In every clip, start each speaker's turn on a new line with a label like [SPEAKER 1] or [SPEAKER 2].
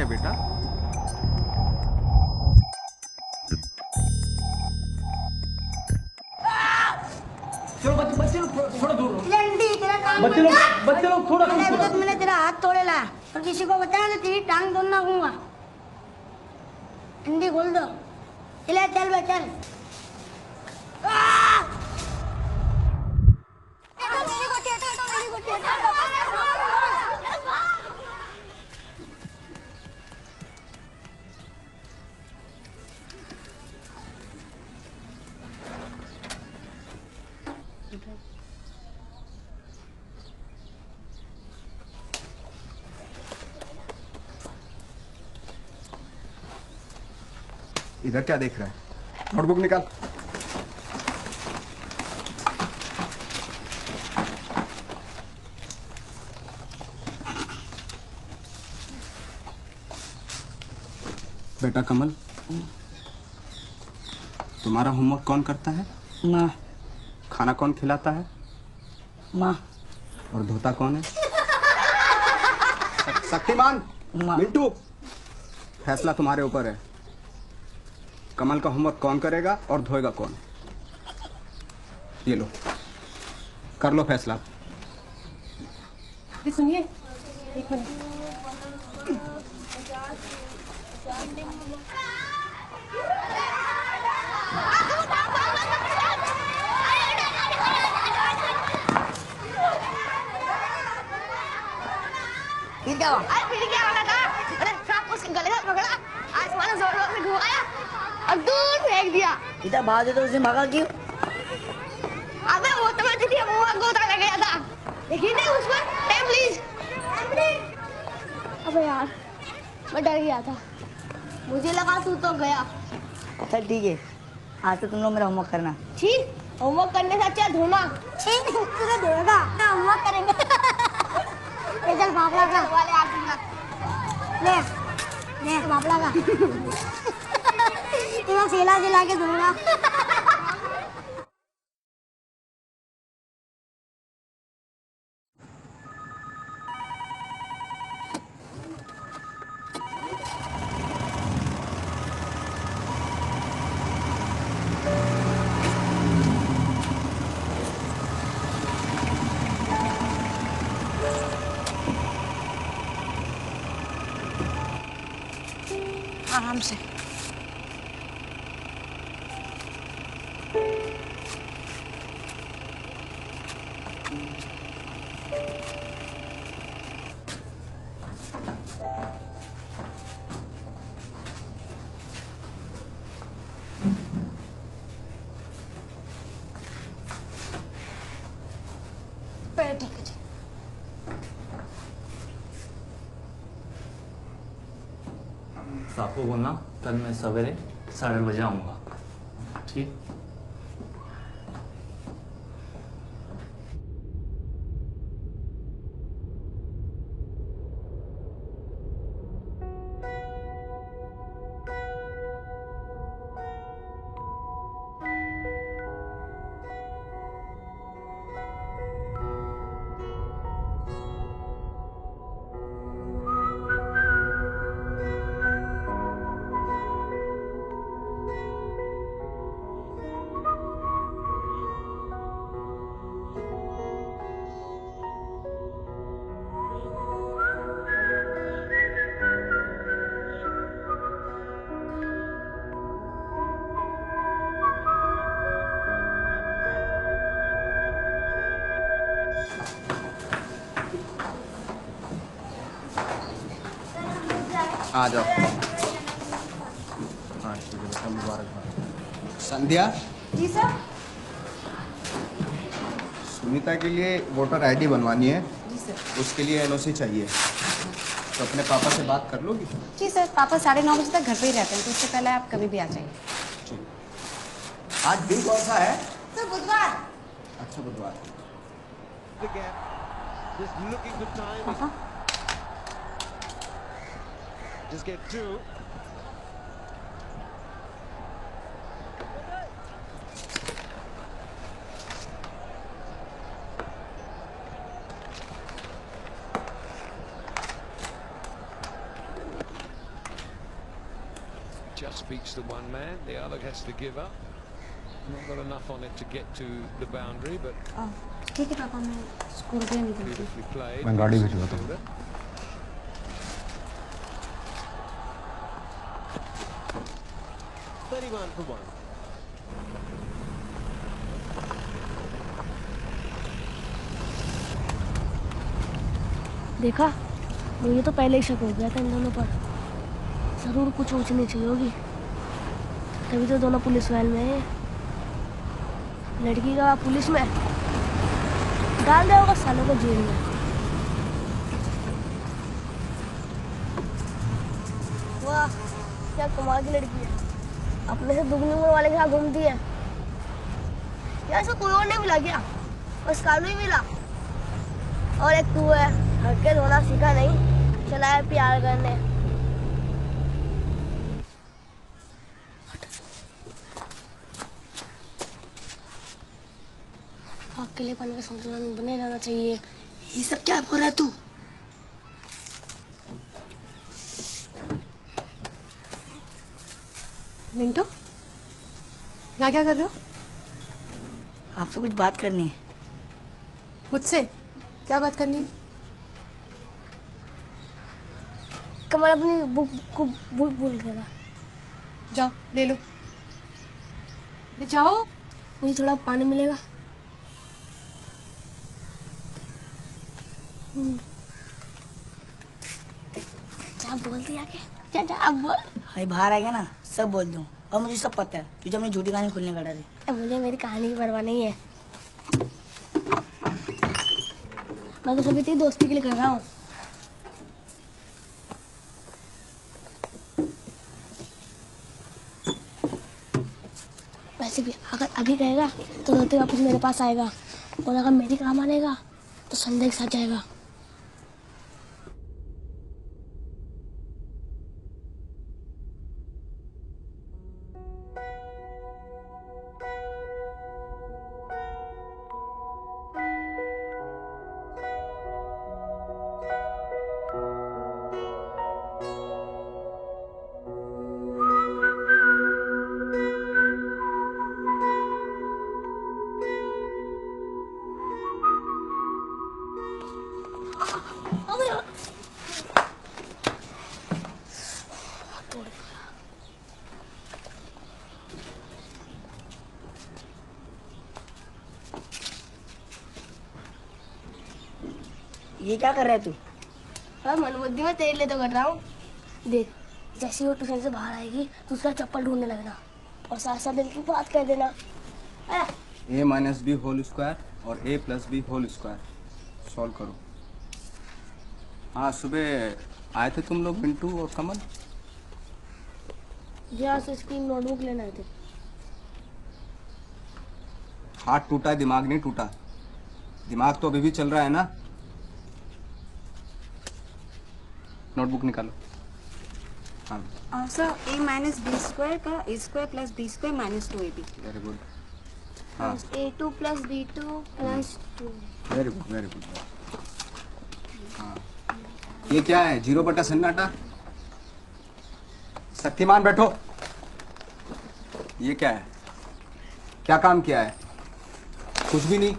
[SPEAKER 1] गया बेटा?
[SPEAKER 2] चलो बच्चे लोग थोड़ा दूर
[SPEAKER 3] बच्चे लोग थोड़ा
[SPEAKER 2] दूर। मैंने तेरा हाथ तोड़े ला और किसी को बताया तो तेरी टांग तोड़ना दूंगा। अंडी खोल दो। चल चल।
[SPEAKER 1] इधर क्या देख रहा है? नोटबुक निकाल। बेटा कमल, तुम्हारा होमवर्क कौन करता है?
[SPEAKER 2] माँ।
[SPEAKER 1] खाना कौन खिलाता है?
[SPEAKER 2] माँ।
[SPEAKER 1] और धोता कौन है? शक्तिमान। मिंटू, फैसला तुम्हारे ऊपर है। कमल का होमवर्क कौन करेगा और धोएगा कौन? ये लो, कर लो फैसला।
[SPEAKER 4] सुनिए, एक मिनट।
[SPEAKER 2] फिर क्या वाला था? अरे सांप उसके गले से पकड़ा, आसमान में जोर-जोर से घुमाया और दूर फेंक दिया। इतना भाग दे तो उसे भागा क्यों? अबे वो तो मैं तुझे मुंह में गोता लग गया था। देखिए नहीं उस पर टाइम प्लीज।
[SPEAKER 4] अबे यार, मैं डर गया था। मुझे लगा तू तो गया।
[SPEAKER 2] चल ठीक है, आज से तुम लोग मेरा होमवर्क करना।
[SPEAKER 4] ठीक, होमवर्क करने से अच्छा धोना।
[SPEAKER 2] ठीक, तुझे धोएगा। होमवर्क करेंगे। चल बाबला का वाले आ दूंगा। ले बाबला का। तुम्हें सेला दिला के दूंगा। आराम से।
[SPEAKER 4] ठीक है जी।
[SPEAKER 5] साहब को बोलना कल मैं सवेरे 8:30 बजे आऊँगा। ठीक?
[SPEAKER 1] आ जाओ। हाँ ठीक है बेटा, मुबारकबाद। संध्या।
[SPEAKER 4] जी सर।
[SPEAKER 1] सुनीता के लिए वोटर आईडी बनवानी है।
[SPEAKER 4] जी सर।
[SPEAKER 1] उसके लिए एनओसी चाहिए, तो अपने पापा से बात कर लोगी?
[SPEAKER 4] जी सर, पापा 9:30 बजे तक घर पे ही रहते हैं, तो उससे पहले आप कभी भी आ जाइए।
[SPEAKER 1] आज दिन कौन सा है?
[SPEAKER 4] सर बुधवार।
[SPEAKER 1] अच्छा बुधवार।
[SPEAKER 4] पापा
[SPEAKER 6] Just get two. beats the one man, the other has to give up. Not got enough on it to get to the boundary, but
[SPEAKER 4] ठीक है पापा, मैं स्कोर पे नहीं करती।
[SPEAKER 6] beautifully played.
[SPEAKER 1] मैं गाड़ी भेजूंगा तुम।
[SPEAKER 6] Fielder. 31 for 1.
[SPEAKER 4] देखा, मुझे तो पहले ही शक हो गया था इन दोनों पर। जरूर कुछ ऊंच नीच हुई होगी, तभी तो दोनों पुलिस वैन में है। लड़की का बाप पुलिस में, डाल दिया होगा सालों को जेल में। वाह, क्या कमाल की लड़की है, अपने से दुगनी उम्र वाले के साथ घूमती है। यार इसको कोई और नहीं मिला क्या? बस कालू ही मिला। और एक तू है, हटके रोना सीखा नहीं, चला है प्यार करने। अकेलेपन का संतुलन बने रहना चाहिए। ये सब क्या बोल रहा है तू?
[SPEAKER 7] मिंटो, यहाँ क्या कर रहे हो?
[SPEAKER 2] आपसे कुछ बात करनी है।
[SPEAKER 7] मुझसे क्या बात करनी है?
[SPEAKER 4] कमल अपनी बुक को भूल गया।
[SPEAKER 7] जाओ ले लो। ले जाओ।
[SPEAKER 4] मुझे थोड़ा पानी मिलेगा? क्या बोल दिया के? क्या अब बोल।
[SPEAKER 2] भाई बाहर आएगा ना, सब बोल दूँ। और मुझे सब पता है, तुझे अपनी झूठी कहानी खुलने का डर है।
[SPEAKER 4] मुझे मेरी कहानी की परवाह नहीं है। मैं तो सभी तेरी दोस्ती के लिए कर रहा हूँ। वैसे भी अगर अभी कहेगा तो रोते वापस मेरे पास आएगा, और अगर मेरी काम आनेगा तो संदेह के साथ जाएगा।
[SPEAKER 2] ये क्या कर रहा है तू?
[SPEAKER 4] हाँ, मनबुद्धि में तेरे लिए तो कर रहा हूँ। देख, जैसे वो ट्यूशन से बाहर आएगी तो उसका चप्पल ढूंढने लगना, और साथ साथ दिल की बात कह देना।
[SPEAKER 1] a minus b whole square और a plus b whole square solve करो। हाँ, सुबह आए थे तुम लोग, मिंटू और कमल।
[SPEAKER 4] जहाँ से इसकी नोटबुक लेना थे।
[SPEAKER 1] हाथ टूटा है, दिमाग नहीं टूटा। दिमाग तो अभी भी चल रहा है ना। नोटबुक निकालो। हाँ,
[SPEAKER 8] answer a minus b square का a square plus b square minus 2ab।
[SPEAKER 1] Very good. हाँ,
[SPEAKER 4] A2 plus B2 plus 2।
[SPEAKER 1] Very good very good. हाँ, ये क्या है? 0 सन्नाटा। शक्तिमान बैठो। ये क्या है? क्या काम किया है? कुछ भी नहीं।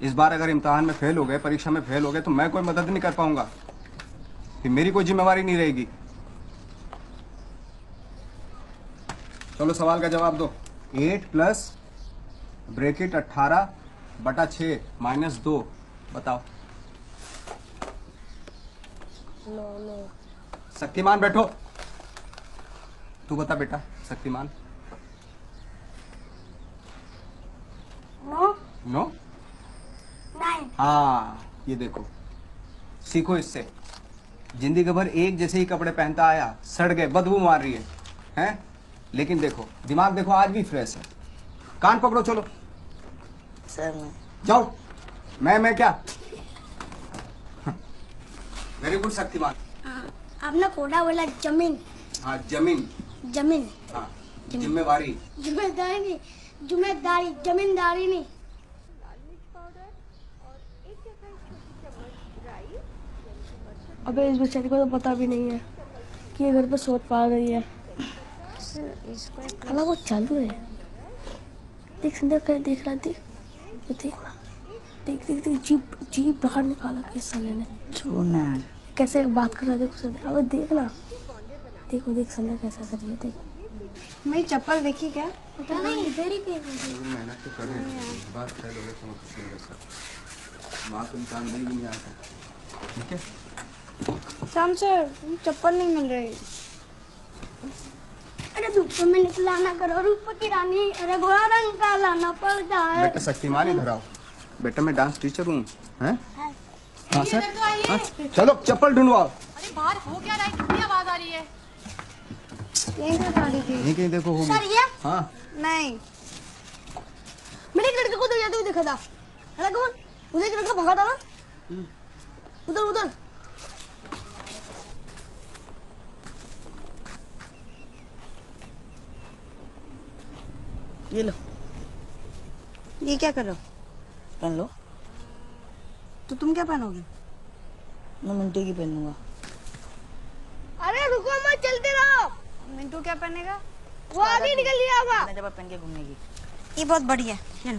[SPEAKER 1] इस बार अगर इम्तिहान में फेल हो गए, परीक्षा में फेल हो गए, तो मैं कोई मदद नहीं कर पाऊंगा, फिर मेरी कोई जिम्मेवारी नहीं रहेगी। चलो सवाल का जवाब दो। 8 प्लस ब्रैकेट 18/6 माइनस 2, बताओ।
[SPEAKER 4] नो।
[SPEAKER 1] शक्तिमान बैठो। तू बता बेटा, शक्तिमान। नो। हाँ, ये देखो, सीखो इससे। जिंदगी भर एक जैसे ही कपड़े पहनता आया, सड़ गए, बदबू मार रही है, हैं? लेकिन देखो, दिमाग देखो, आज भी फ्रेश है। कान पकड़ो, चलो।
[SPEAKER 2] सर मैं
[SPEAKER 1] जाओ। मैं क्या? Very good Shaktimaan.
[SPEAKER 4] आपने कोड़ा बोला जमीन।
[SPEAKER 1] हाँ, जमीन।
[SPEAKER 4] जमीन।
[SPEAKER 1] हाँ, जिम्मेवारी।
[SPEAKER 4] जिम्मेदारी नहीं, जिम्मेदारी, जमींदारी नहीं। अबे इस बेचारी को तो पता भी नहीं है कि ये घर पर सोच पा रही है।
[SPEAKER 8] ए स्क्वायर
[SPEAKER 4] खाला वो चालू है। देख संध्या कर देख रहा देख वो देखना देख देख देख जीप जीप बाहर निकाला किस साले ने।
[SPEAKER 2] छोड़ना
[SPEAKER 4] कैसे बात कर रहा है देखो संध्या अब देखना देखो देख संध्या कैसा कर रही है देख।
[SPEAKER 8] मेरी चप्पल देखी क्या?
[SPEAKER 4] पता नहीं इधर ही कहीं
[SPEAKER 1] मेहनत तो कर रहे हैं बात है लोगों को कुछ नहीं कर सकते माँ तुम काम नहीं आता ठीक है।
[SPEAKER 8] शाम सर चप्पल नहीं मिल रही।
[SPEAKER 4] अरे धूप में निकला ना करो रूप की रानी अरे गोरा रंग का लाना पड़ता है।
[SPEAKER 1] बेटा शक्तिमान ही धराओ बेटा मैं डांस टीचर हूँ हैं हाँ सर हाँ, चलो चप्पल ढूंढवाओ।
[SPEAKER 7] अरे बाहर हो क्या रहा है? कितनी आवाज आ रही है?
[SPEAKER 8] यहीं पे गाड़ी थी।
[SPEAKER 1] यहीं कहीं देखो होगी।
[SPEAKER 4] सर ये
[SPEAKER 1] हाँ
[SPEAKER 8] नहीं
[SPEAKER 4] मैंने एक लड़के को तो जाते हुए देखा था है ना कौन उधर एक लड़का भागा था ना उधर उधर।
[SPEAKER 2] ये लो
[SPEAKER 8] ये क्या कर रहे हो?
[SPEAKER 2] पहन लो।
[SPEAKER 8] तो तुम क्या पहनोगे?
[SPEAKER 2] मैं मिंटू की पहनूंगा।
[SPEAKER 4] अरे रुको मत चलते रहो
[SPEAKER 8] मिंटू क्या पहनेगा?
[SPEAKER 4] वो आगे निकल लिया होगा।
[SPEAKER 2] मैं जब पहन के घूमनेगी।
[SPEAKER 8] ये बहुत बढ़िया है। चलो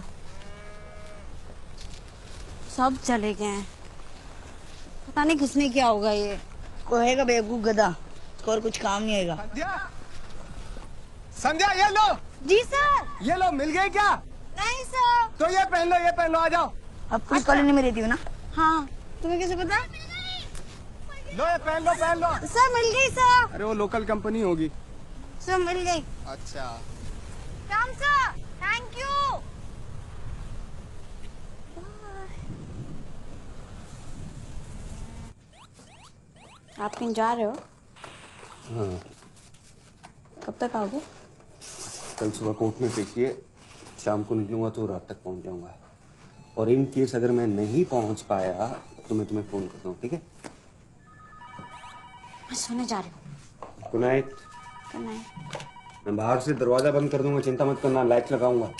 [SPEAKER 8] सब चले गए हैं। पता नहीं किसने क्या होगा ये।
[SPEAKER 2] कोहेगा बेवकूफ गधा और कुछ काम नहीं आएगा।
[SPEAKER 1] संध्या संध्या ये लो
[SPEAKER 8] जी सर।
[SPEAKER 1] ये लो मिल गई क्या?
[SPEAKER 8] नहीं सर।
[SPEAKER 1] तो ये पहन लो आ जाओ।
[SPEAKER 2] अब पुलिस कॉलोनी में रहती हूँ ना।
[SPEAKER 8] हाँ तुम्हें कैसे पता?
[SPEAKER 1] लो ये पहन लो
[SPEAKER 8] सर मिल गई सर।
[SPEAKER 1] अरे वो लोकल कंपनी होगी।
[SPEAKER 8] सर मिल गई।
[SPEAKER 1] अच्छा
[SPEAKER 8] राम सर थैंक यू। आप कहीं जा रहे हो?
[SPEAKER 9] हाँ
[SPEAKER 8] कब तक आओगे?
[SPEAKER 9] कल सुबह कोर्ट में पेशिए शाम को निकलूंगा तो रात तक पहुंच जाऊंगा और इन केस अगर मैं नहीं पहुंच पाया तो मैं तुम्हें फोन करता हूँ ठीक है।
[SPEAKER 8] मैं सोने जा रही हूँ।
[SPEAKER 9] Good night.
[SPEAKER 8] Good night.
[SPEAKER 9] मैं बाहर से दरवाजा बंद कर दूंगा चिंता मत करना लाइट लगाऊंगा।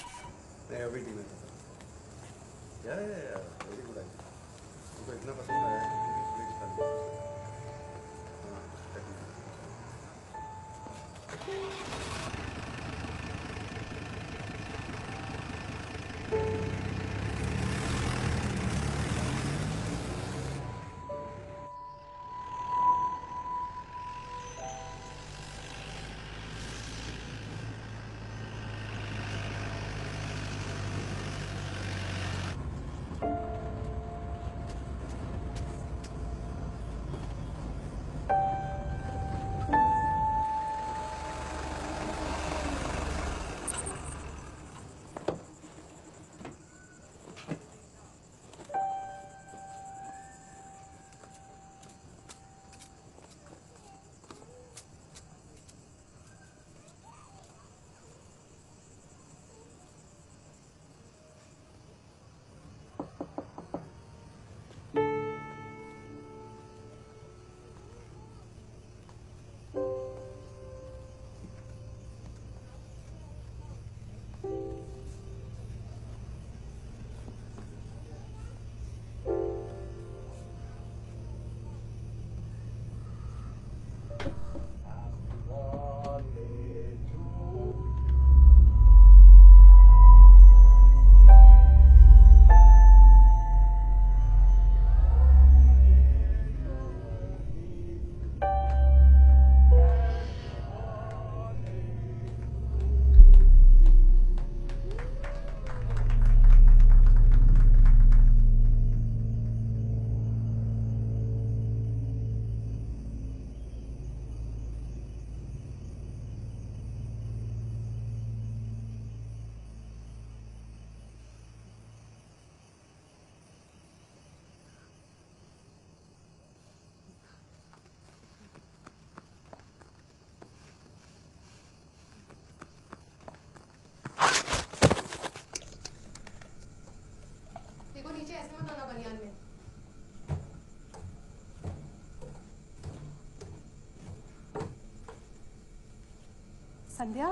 [SPEAKER 7] संध्या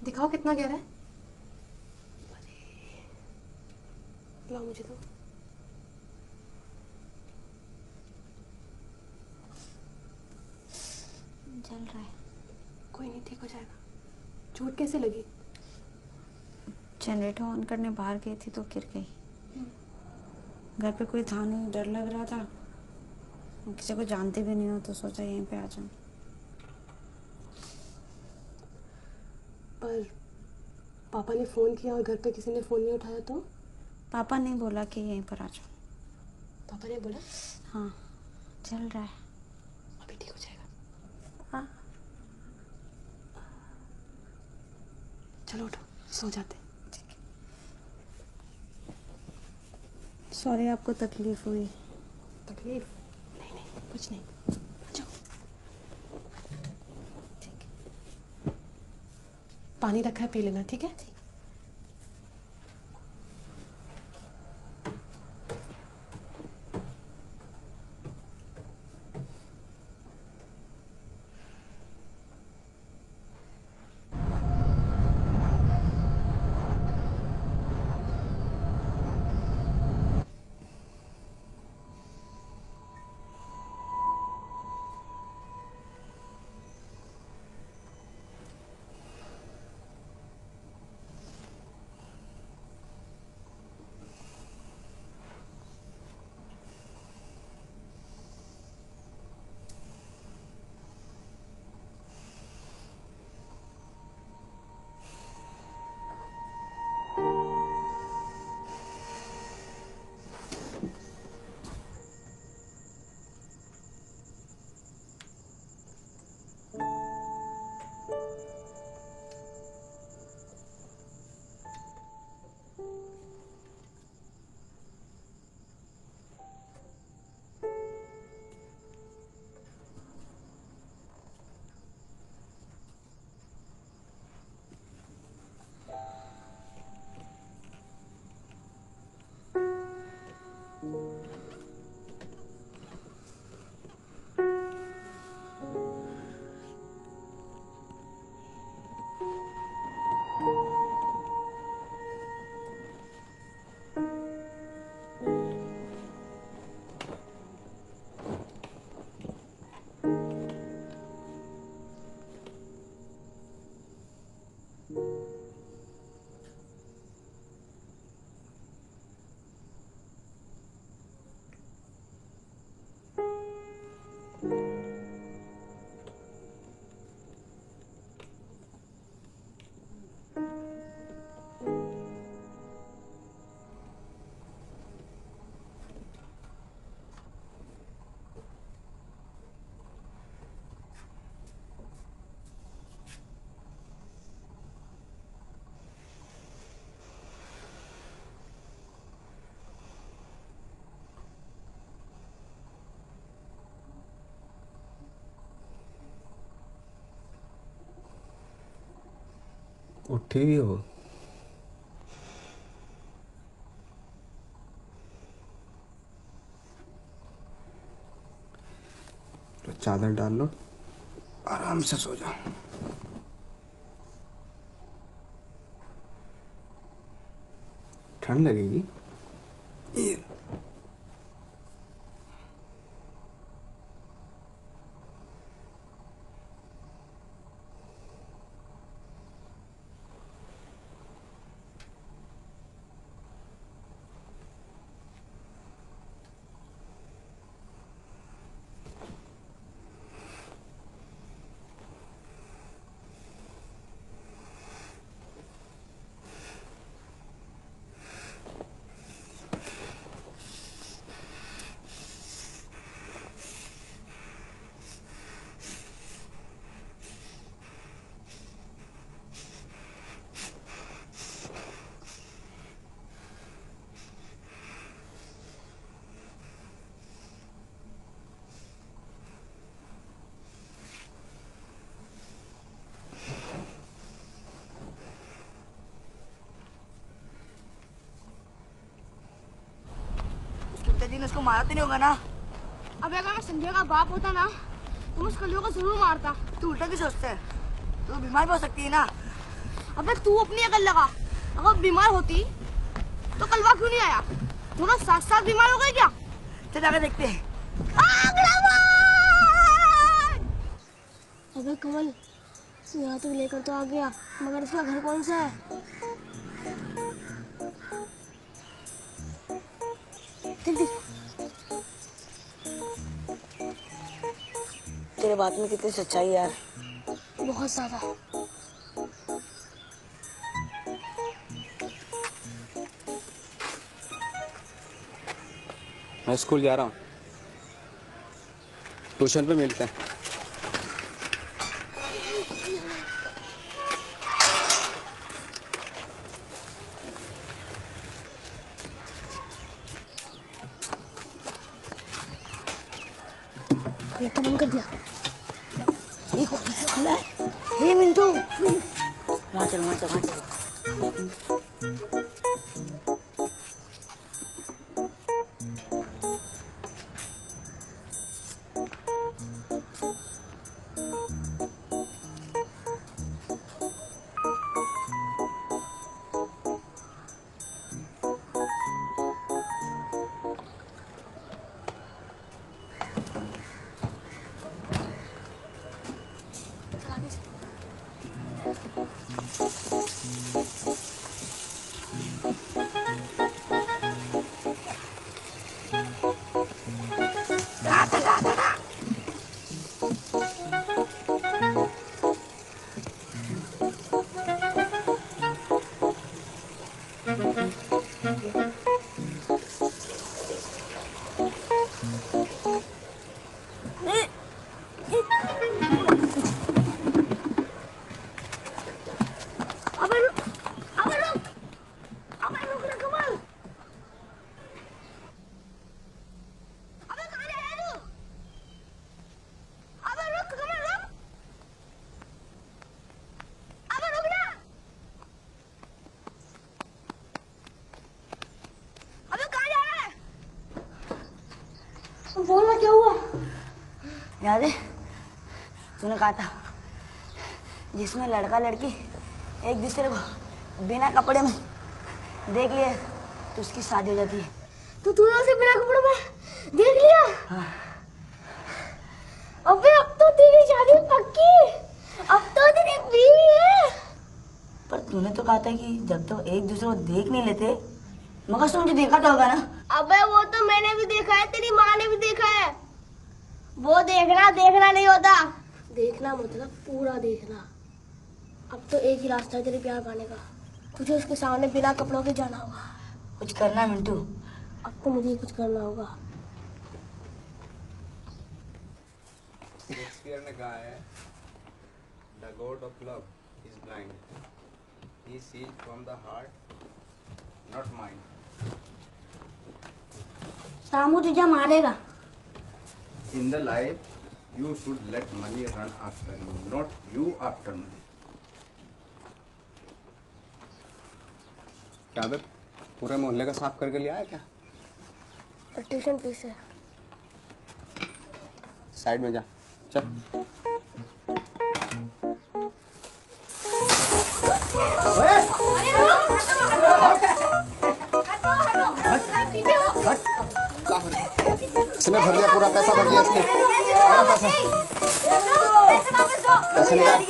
[SPEAKER 7] दिखाओ कितना गहरा है। लाओ मुझे तो।
[SPEAKER 8] चल रहा है।
[SPEAKER 7] कोई नहीं, ठीक हो जाएगा। चोट कैसे लगी?
[SPEAKER 8] जनरेटर ऑन करने बाहर गई थी तो गिर गई। घर पे कोई था नहीं, डर लग रहा था। किसी को जानते भी नहीं हो तो सोचा यहीं पे आ जाऊं।
[SPEAKER 7] पर पापा ने फोन किया और घर पे किसी ने फोन नहीं उठाया तो?
[SPEAKER 8] पापा ने बोला कि यहीं पर आ जाओ।
[SPEAKER 7] पापा ने बोला?
[SPEAKER 8] हाँ, चल रहा है,
[SPEAKER 7] अभी ठीक हो जाएगा।
[SPEAKER 8] हाँ।
[SPEAKER 7] चलो उठो, सो जाते।
[SPEAKER 8] सॉरी आपको तकलीफ हुई।
[SPEAKER 7] तकलीफ? नहीं नहीं, कुछ नहीं। आ जाओ। ठीक है, पानी रखा है, पी लेना, ठीक है?
[SPEAKER 9] उठी भी हो? तो चादर डाल लो, आराम से सो जाओ। ठंड लगेगी।
[SPEAKER 2] जी ने उसको मारा तो नहीं होगा ना?
[SPEAKER 4] अबे अगर मैं संजय का बाप होता ना तो उस कलियों को जरूर मारता।
[SPEAKER 2] तू उल्टा भी सोचता है, तू बीमार भी हो सकती है ना।
[SPEAKER 4] अबे तू अपनी अकल लगा, अगर बीमार होती तो कलवा क्यों नहीं आया? दोनों साथ साथ बीमार हो गए क्या?
[SPEAKER 2] चल आगे देखते हैं।
[SPEAKER 4] अबे कमल, यहाँ तो लेकर तो आ गया, मगर इसका घर कौन सा है? देख देख,
[SPEAKER 8] तेरे बात में कितनी सच्चाई है यार।
[SPEAKER 4] बहुत ज्यादा।
[SPEAKER 1] मैं स्कूल जा रहा हूँ, ट्यूशन पे मिलते हैं।
[SPEAKER 4] ये तो बंद कर दिया। ये कौन सा खुला है? हे मिंटू,
[SPEAKER 8] वहाँ चल वहाँ चल वहाँ चल।
[SPEAKER 4] बोलना क्या हुआ?
[SPEAKER 8] याद है तूने कहा था जिसमें लड़का लड़की एक दूसरे को बिना कपड़े में देख लिए तो उसकी शादी हो जाती है।
[SPEAKER 4] तो तूने उसे बिना कपड़ों में देख लिया?
[SPEAKER 8] हाँ।
[SPEAKER 4] अबे अब तो तेरी शादी पक्की, अब तो तेरी बीवी है।
[SPEAKER 8] पर तूने तो कहा था कि जब तो एक दूसरे को देख नहीं लेते, मगर तुमने देखा तो होगा ना।
[SPEAKER 4] अबे वो तो मैंने भी देखा है, तेरी माँ ने भी देखा है। वो देखना देखना नहीं होता, देखना मतलब पूरा देखना। अब तो एक ही रास्ता है तेरे प्यार पाने का, तुझे उसके सामने बिना कपड़ों के जाना होगा।
[SPEAKER 8] कुछ करना है मिंटू।
[SPEAKER 4] अब तो मुझे कुछ करना होगा।
[SPEAKER 1] शेक्सपियर ने कहा है, the god of love is blind, he sees from the heart not mind.
[SPEAKER 4] Samu तुझे मारेगा।
[SPEAKER 1] In the life, you should let money run after you, not you after money. क्या बे, पूरे मोहल्ले का साफ करके लिया है क्या?
[SPEAKER 4] ट्यूशन फीस है।
[SPEAKER 1] साइड में जा, चल। इसने भर दिया, पूरा पैसा भर दिया इसने। पैसा निकाल।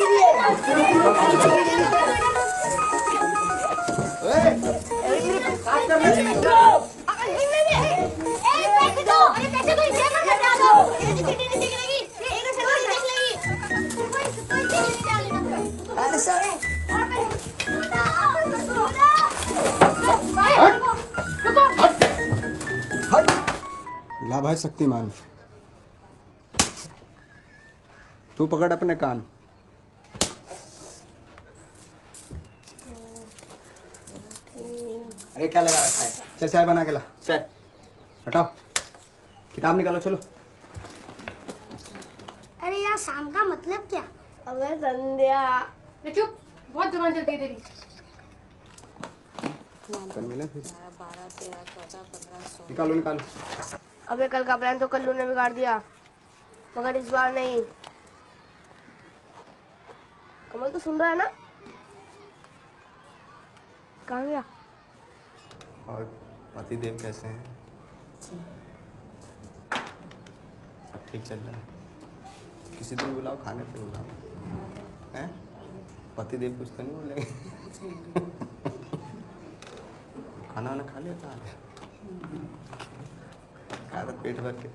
[SPEAKER 1] ला भाई शक्तिमान, तू पकड़ अपने कान। अरे क्या लगा रखा है? चल चाय बना के ला। चल हटाओ, किताब निकालो, चलो।
[SPEAKER 4] अरे यार शाम का मतलब क्या? अबे संध्या,
[SPEAKER 7] चुप, बहुत जुबान चलती है तेरी।
[SPEAKER 1] कल मिले फिर। 12, 13, 14, 15, निकालो निकालो।
[SPEAKER 4] अबे कल का प्लान तो कल्लू ने बिगाड़ दिया, मगर इस बार नहीं। कमल तो सुन रहा है ना? कहाँ गया?
[SPEAKER 1] और पतिदेव कैसे हैं? सब ठीक चल रहा है? किसी दिन बुलाओ, खाने पे बुलाओ, हैं?
[SPEAKER 9] पति देव कुछ तो नहीं बोलेंगे? खाना वाना खा लिया था? खाया था पेट भर के?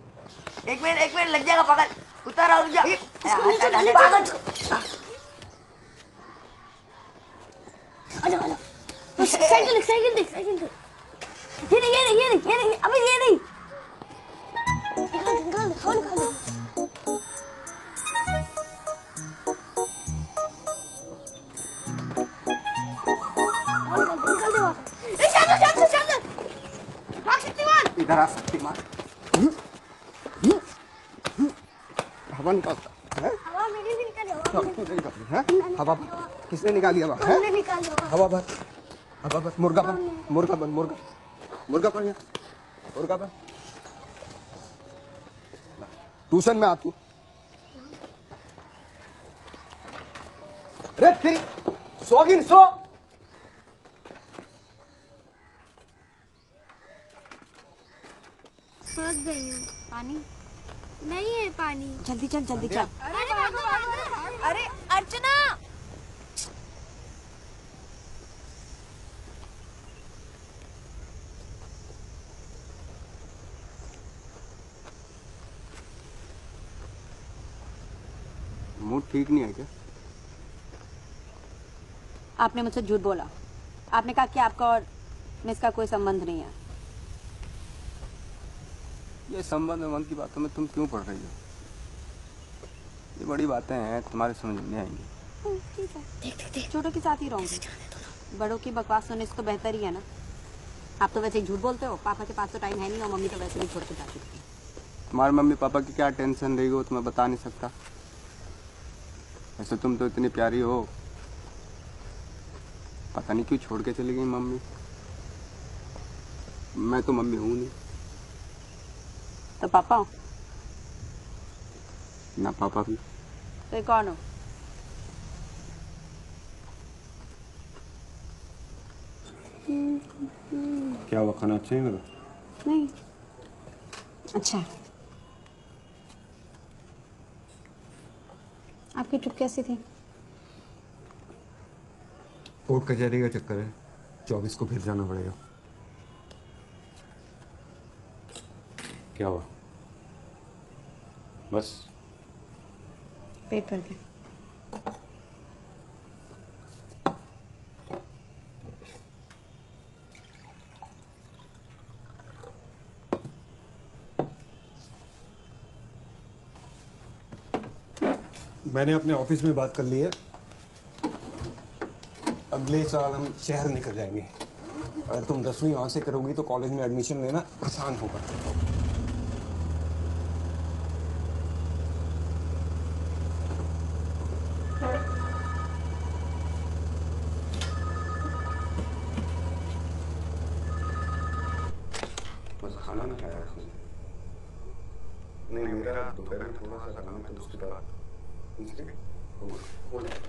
[SPEAKER 8] एक मिनट लग जाएगा, पकड़, उतर और जा।
[SPEAKER 4] साइकिल देख। ये नहीं, अबे ये नहीं। निकाल दे।
[SPEAKER 1] इधर आ शक्तिमान। हवा निकालता है?
[SPEAKER 4] हवा मेरी भी निकाली,
[SPEAKER 1] हवा किसने निकाली? हवा है?
[SPEAKER 4] हमने निकाली
[SPEAKER 1] हवा भर, हवा भर। मुर्गा बन यहाँ, मुर्गा बन। ट्यूशन में आ तू। अरे तेरी सोगिन सो।
[SPEAKER 4] फंस गई हूँ। पानी नहीं है, पानी।
[SPEAKER 8] जल्दी चल।
[SPEAKER 4] अरे अर्चना,
[SPEAKER 1] मूड ठीक नहीं है क्या?
[SPEAKER 10] आपने मुझसे झूठ बोला। आपने कहा कि आपका और मिस का कोई संबंध नहीं है।
[SPEAKER 1] ये संबंध की बातों में तुम क्यों पढ़ रही हो? ये बड़ी बातें हैं, तुम्हारे समझ में आएंगी।
[SPEAKER 10] ठीक है, देख छोटों के साथ ही रहूंगी। बड़ों की बकवास सुनने से तो बेहतर ही है ना। आप तो वैसे ही झूठ बोलते हो। पापा के पास तो टाइम है नहीं और मम्मी तो वैसे भी छोड़ के जा चुकी है।
[SPEAKER 1] तुम्हारे मम्मी पापा की क्या टेंशन रहेगी वो तुम्हें बता नहीं सकता। ऐसे तुम तो इतनी प्यारी हो, पता नहीं क्यों छोड़ के चली गई मम्मी। मैं तो मम्मी हूं नहीं।
[SPEAKER 10] तो पापा हो?
[SPEAKER 1] ना पापा भी।
[SPEAKER 10] तो ये कौन हो?
[SPEAKER 9] क्या हुआ, खाना अच्छा नहीं लगा?
[SPEAKER 10] नहीं, अच्छा। आपकी ट्रिप कैसी थी?
[SPEAKER 9] कोर्ट कचहरी का चक्कर है, 24 को फिर जाना पड़ेगा। क्या हुआ? बस
[SPEAKER 10] पेट भर के।
[SPEAKER 9] मैंने अपने ऑफिस में बात कर ली है। अगले साल हम शहर निकल जाएंगे। अगर तुम 10वीं वहां से करोगी तो कॉलेज में एडमिशन लेना आसान होगा। बस खाना नहीं खाया नहीं, मेरा दोपहर में थोड़ा सा काम है तो उसके बाद हो जाएगा।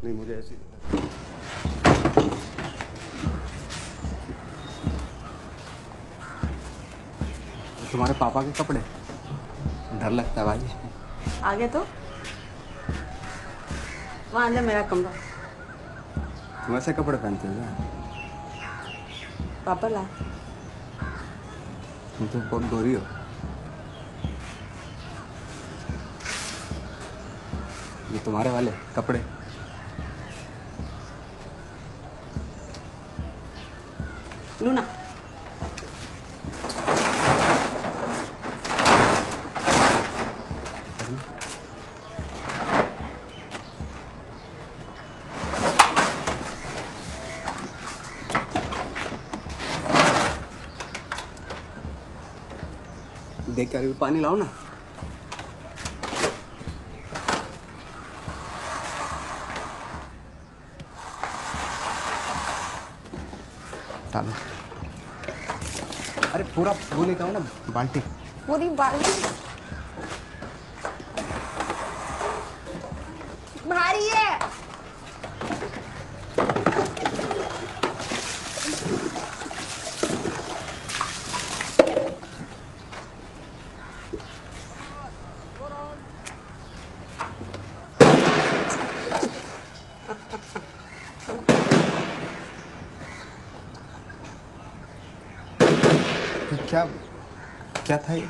[SPEAKER 9] नहीं, मुझे ऐसी
[SPEAKER 1] तुम्हारे पापा के कपड़े डर लगता है भाई।
[SPEAKER 10] आगे तो वहां अंदर मेरा कमरा।
[SPEAKER 1] तुम ऐसे कपड़े पहनते हो क्या?
[SPEAKER 10] पापा ला।
[SPEAKER 1] तुम तो बहुत गोरी हो। ये तुम्हारे वाले कपड़े
[SPEAKER 10] लूना।
[SPEAKER 1] देख कर पानी लाओ ना। डालो। अरे पूरा वो लेके आओ ना, बाल्टी।
[SPEAKER 10] पूरी बाल्टी
[SPEAKER 4] भारी है।
[SPEAKER 1] क्या क्या था ये?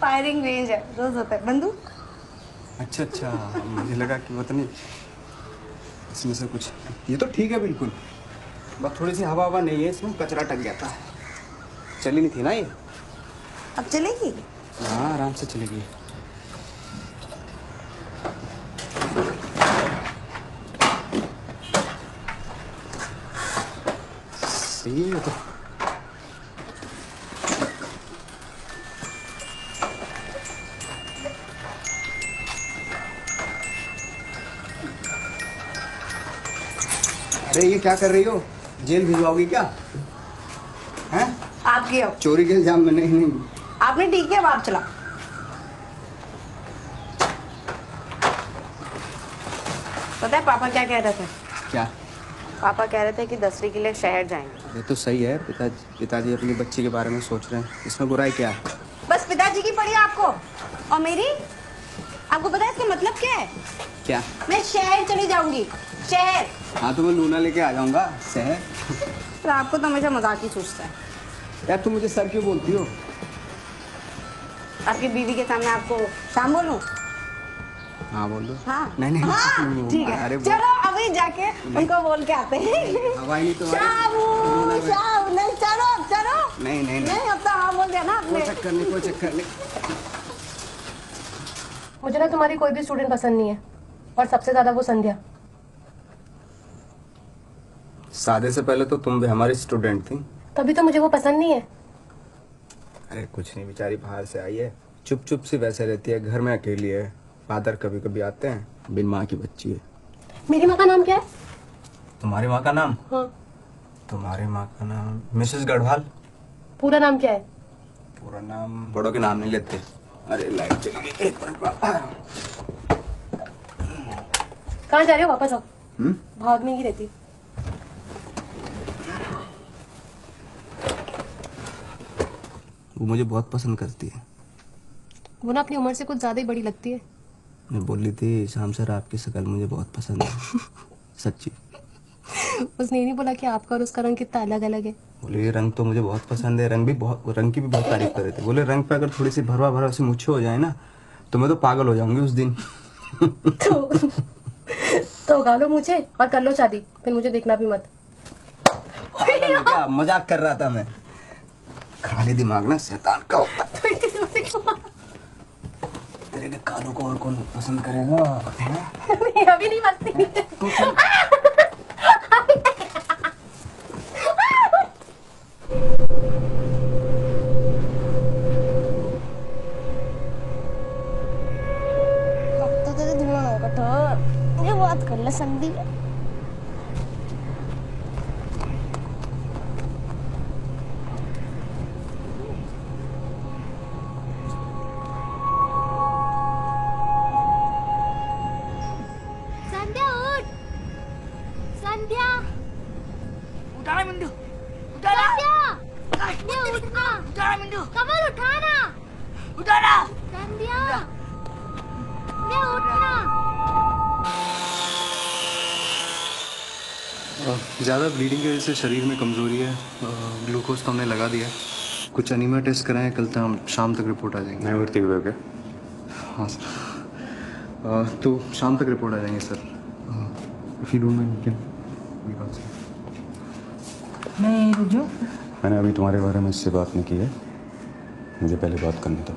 [SPEAKER 10] फायरिंग रेंज है, रोज होता है। बंदूक?
[SPEAKER 1] अच्छा अच्छा, मुझे लगा कि पता नहीं इसमें से कुछ। ये तो ठीक है बिल्कुल, बस थोड़ी सी हवा हवा नहीं है इसमें, कचरा टक गया था। चली नहीं थी ना ये।
[SPEAKER 10] अब चलेगी?
[SPEAKER 1] हाँ आराम से चलेगी। सही है तो। अरे ये क्या कर रही हो? जेल भिजवाओगी क्या? हैं?
[SPEAKER 10] आपकी अब
[SPEAKER 1] चोरी के इल्जाम में? नहीं नहीं।
[SPEAKER 10] आपने ठीक है, अब आप चला। पता है पापा क्या कह रहे थे?
[SPEAKER 1] क्या?
[SPEAKER 10] पापा कह रहे थे कि 10वीं के लिए शहर जाएंगे।
[SPEAKER 1] ये तो सही है, पिताजी अपनी बच्ची के बारे में सोच रहे हैं, इसमें बुराई क्या है?
[SPEAKER 10] बस पिताजी की पड़ी आपको, और मेरी? आपको पता है इसका मतलब क्या है?
[SPEAKER 1] क्या?
[SPEAKER 10] मैं शहर चली जाऊंगी, शहर।
[SPEAKER 1] हाँ तो मैं लूना लेके आ जाऊंगा शहर।
[SPEAKER 10] पर आपको तो हमेशा मजाक ही सूझता है।
[SPEAKER 1] यार तुम मुझे सर क्यों बोलती हो?
[SPEAKER 10] आपकी बीवी के सामने आपको शाम बोलूं?
[SPEAKER 1] हाँ बोल दो।
[SPEAKER 10] हाँ
[SPEAKER 1] नहीं नहीं,
[SPEAKER 10] हाँ, ठीक है।
[SPEAKER 1] अरे
[SPEAKER 10] चलो अभी जाके उनको बोल के आते हैं।
[SPEAKER 1] हवाई नहीं तुम्हारी।
[SPEAKER 10] शाबू, शाबू, नहीं चलो चलो।
[SPEAKER 1] नहीं नहीं
[SPEAKER 10] नहीं अब तो हाँ बोल दिया ना आपने।
[SPEAKER 1] कोई चक्कर नहीं, कोई चक्कर नहीं।
[SPEAKER 7] मुझे ना तुम्हारी कोई भी स्टूडेंट पसंद नहीं है, और सबसे ज्यादा वो संध्या।
[SPEAKER 1] शादी से पहले तो तुम भी हमारी स्टूडेंट थी।
[SPEAKER 7] तभी तो मुझे वो पसंद नहीं है।
[SPEAKER 1] अरे कुछ नहीं, बेचारी बाहर से आई है, चुप चुप सी वैसे रहती है, घर में अकेली है। फादर कभी कभी आते हैं, बिन माँ की बच्ची है।
[SPEAKER 7] मेरी माँ का नाम क्या है?
[SPEAKER 1] तुम्हारी माँ का नाम?
[SPEAKER 7] हाँ।
[SPEAKER 1] तुम्हारी माँ का नाम मिसेस गढ़वाल।
[SPEAKER 7] पूरा नाम क्या है?
[SPEAKER 1] पूरा नाम बड़ों के नाम नहीं लेते। अरे लाइट चली गई, एक मिनट।
[SPEAKER 7] कहाँ जा रहे हो? वापस आओ। भाग में ही रहती।
[SPEAKER 1] वो मुझे बहुत पसंद करती है।
[SPEAKER 7] वो ना अपनी उम्र से कुछ ज्यादा ही बड़ी लगती है।
[SPEAKER 1] मैं बोली थी शाम सर आपकी शक्ल मुझे बहुत पसंद है। सच्ची।
[SPEAKER 7] उसने ये नहीं बोला कि आपका और उसका रंग कितना अलग अलग है?
[SPEAKER 1] बोले ये रंग तो मुझे बहुत पसंद है, रंग की भी बहुत तारीफ कर रहे थे। बोले रंग पे अगर थोड़ी सी भरवा भरवा सी मुच्छे हो जाए ना तो मैं तो पागल हो जाऊंगी उस दिन।
[SPEAKER 7] तो उगा लो मुझे और कर लो शादी, फिर मुझे देखना भी मत।
[SPEAKER 1] क्या मजाक कर रहा था मैं। खाली दिमाग ना शैतान का होता है। तेरे के कानों को और कौन पसंद करेगा?
[SPEAKER 7] नहीं, अभी नहीं मस्ती।
[SPEAKER 4] अब तो तेरे धुआं होगा तो ये बात कर ले संदीप।
[SPEAKER 2] संध्या उठ, संध्या।
[SPEAKER 8] उठाना मिंटू, उठाना।
[SPEAKER 2] संध्या उठना।
[SPEAKER 8] उठाना मिंटू,
[SPEAKER 2] कमल उठाना।
[SPEAKER 8] उठाना।
[SPEAKER 2] संध्या उठना।
[SPEAKER 11] ज़्यादा ब्लीडिंग की वजह से शरीर में कमज़ोरी है। ग्लूकोज तो हमने लगा दिया है, कुछ एनीमिया टेस्ट कराएं, कल तक हम शाम तक रिपोर्ट आ जाएंगे।
[SPEAKER 9] मैं भर्ती हुआ क्या?
[SPEAKER 11] हाँ सर, तो शाम तक रिपोर्ट आ जाएंगे sir. If you don't mind can we बात से।
[SPEAKER 10] मैं रुक जाऊं?
[SPEAKER 9] मैंने अभी तुम्हारे बारे में इससे बात नहीं की है, मुझे पहले बात करने दो।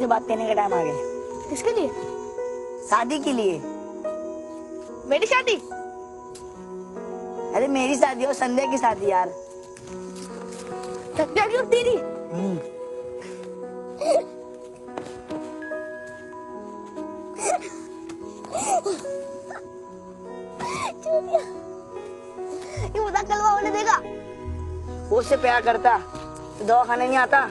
[SPEAKER 8] से बात करने का टाइम आ गया।
[SPEAKER 4] किसके लिए?
[SPEAKER 8] शादी के लिए।
[SPEAKER 4] मेरी शादी?
[SPEAKER 8] अरे मेरी शादी और संध्या की शादी यार।
[SPEAKER 4] संध्या की और तेरी? ये बता कल वो देगा?
[SPEAKER 8] वो उससे प्यार करता तो दवा खाने नहीं आता।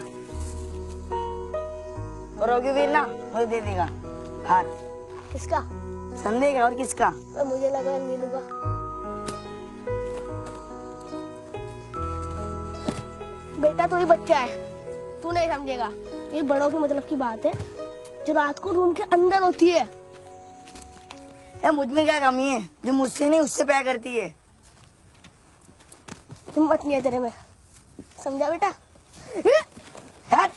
[SPEAKER 8] और रघुवीर ना मुझे दे देगा हार।
[SPEAKER 4] किसका?
[SPEAKER 8] संदेह का और किसका?
[SPEAKER 4] मुझे लगा नीलू का। बेटा तू ही बच्चा है, तू नहीं समझेगा। ये बड़ों के मतलब की बात है जो रात को रूम के अंदर होती है।
[SPEAKER 8] यार मुझ में क्या कमी है जो मुझसे नहीं उससे प्यार करती है?
[SPEAKER 4] हिम्मत नहीं है तेरे में, समझा बेटा?
[SPEAKER 8] यार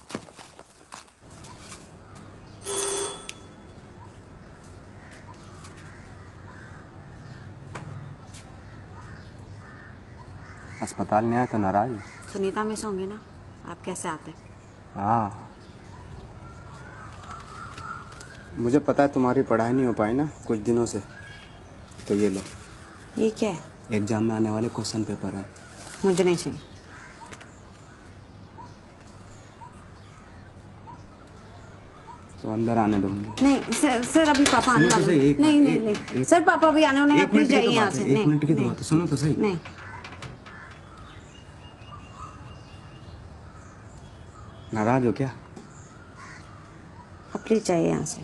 [SPEAKER 1] अस्पताल नहीं आया तो नाराज?
[SPEAKER 10] सुनीता मिस होंगी ना, आप कैसे आते?
[SPEAKER 1] हाँ, मुझे पता है तुम्हारी पढ़ाई नहीं हो पाई ना कुछ दिनों से, तो ये लो।
[SPEAKER 10] ये क्या है?
[SPEAKER 1] एग्जाम में आने वाले क्वेश्चन पेपर है।
[SPEAKER 10] मुझे नहीं चाहिए।
[SPEAKER 1] तो अंदर आने दूंगी।
[SPEAKER 10] नहीं सर अभी पापा आने वाले हैं। नहीं सर पापा भी आने वाले हैं, प्लीज जाइए यहाँ से।
[SPEAKER 1] एक मिनट की बात है, सुनो तो सही।
[SPEAKER 10] नहीं
[SPEAKER 1] नाराज हो क्या?
[SPEAKER 10] आप प्लीज जाइए यहाँ से।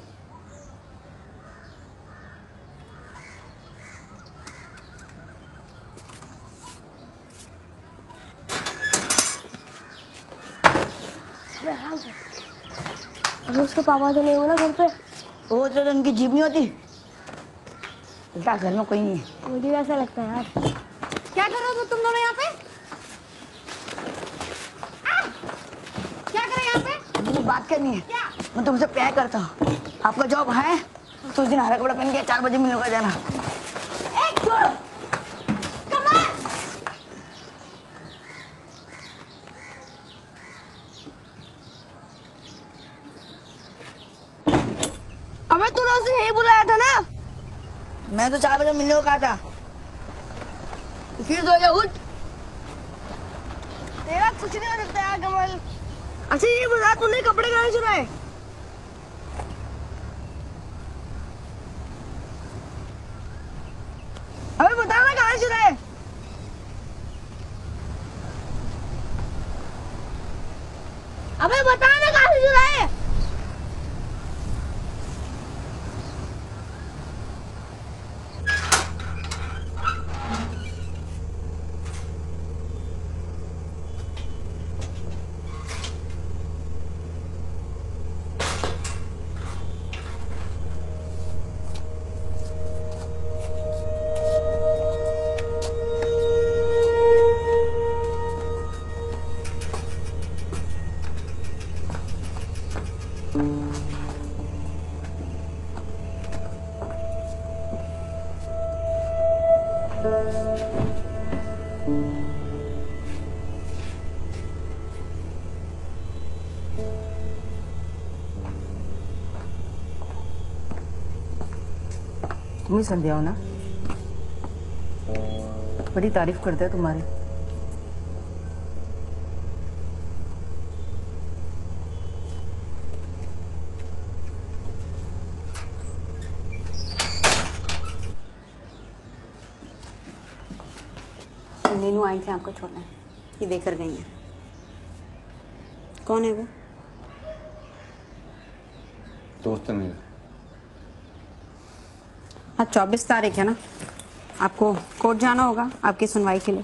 [SPEAKER 4] अगर उसके पापा तो नहीं हो ना घर पे?
[SPEAKER 8] वो तो उनकी जीप नहीं होती। क्या घर में कोई नहीं है?
[SPEAKER 4] मुझे ऐसा लगता है यार।
[SPEAKER 10] क्या कर रहे हो तुम दोनों यहाँ पे? क्या कर रहे हैं यहाँ पे?
[SPEAKER 8] मुझे बात करनी है। मैं तुमसे प्यार करता हूँ। आपका जॉब है तो उस दिन हरा कपड़ा पहन के 4 बजे मिलने का जाना।
[SPEAKER 4] अबे तूने उसे यही बुलाया था ना?
[SPEAKER 8] मैं तो 4 बजे मिलने को कहा था।
[SPEAKER 4] फिर सो जा, उठ। तेरा कुछ नहीं हो सकता यार कमल। अच्छा ये बता तूने कपड़े कहाँ चुराए? अबे बता ना कहाँ चुराए? अबे बता ना कहाँ से चुराए?
[SPEAKER 8] तुम ही संध्या हो ना? बड़ी तारीफ करते हैं तुम्हारी।
[SPEAKER 10] नीनू आई थी आपको छोड़ने, ये देकर गई है। कौन है वो?
[SPEAKER 1] दोस्त है मेरा।
[SPEAKER 10] आज 24 तारीख है ना, आपको कोर्ट जाना होगा आपकी सुनवाई के लिए।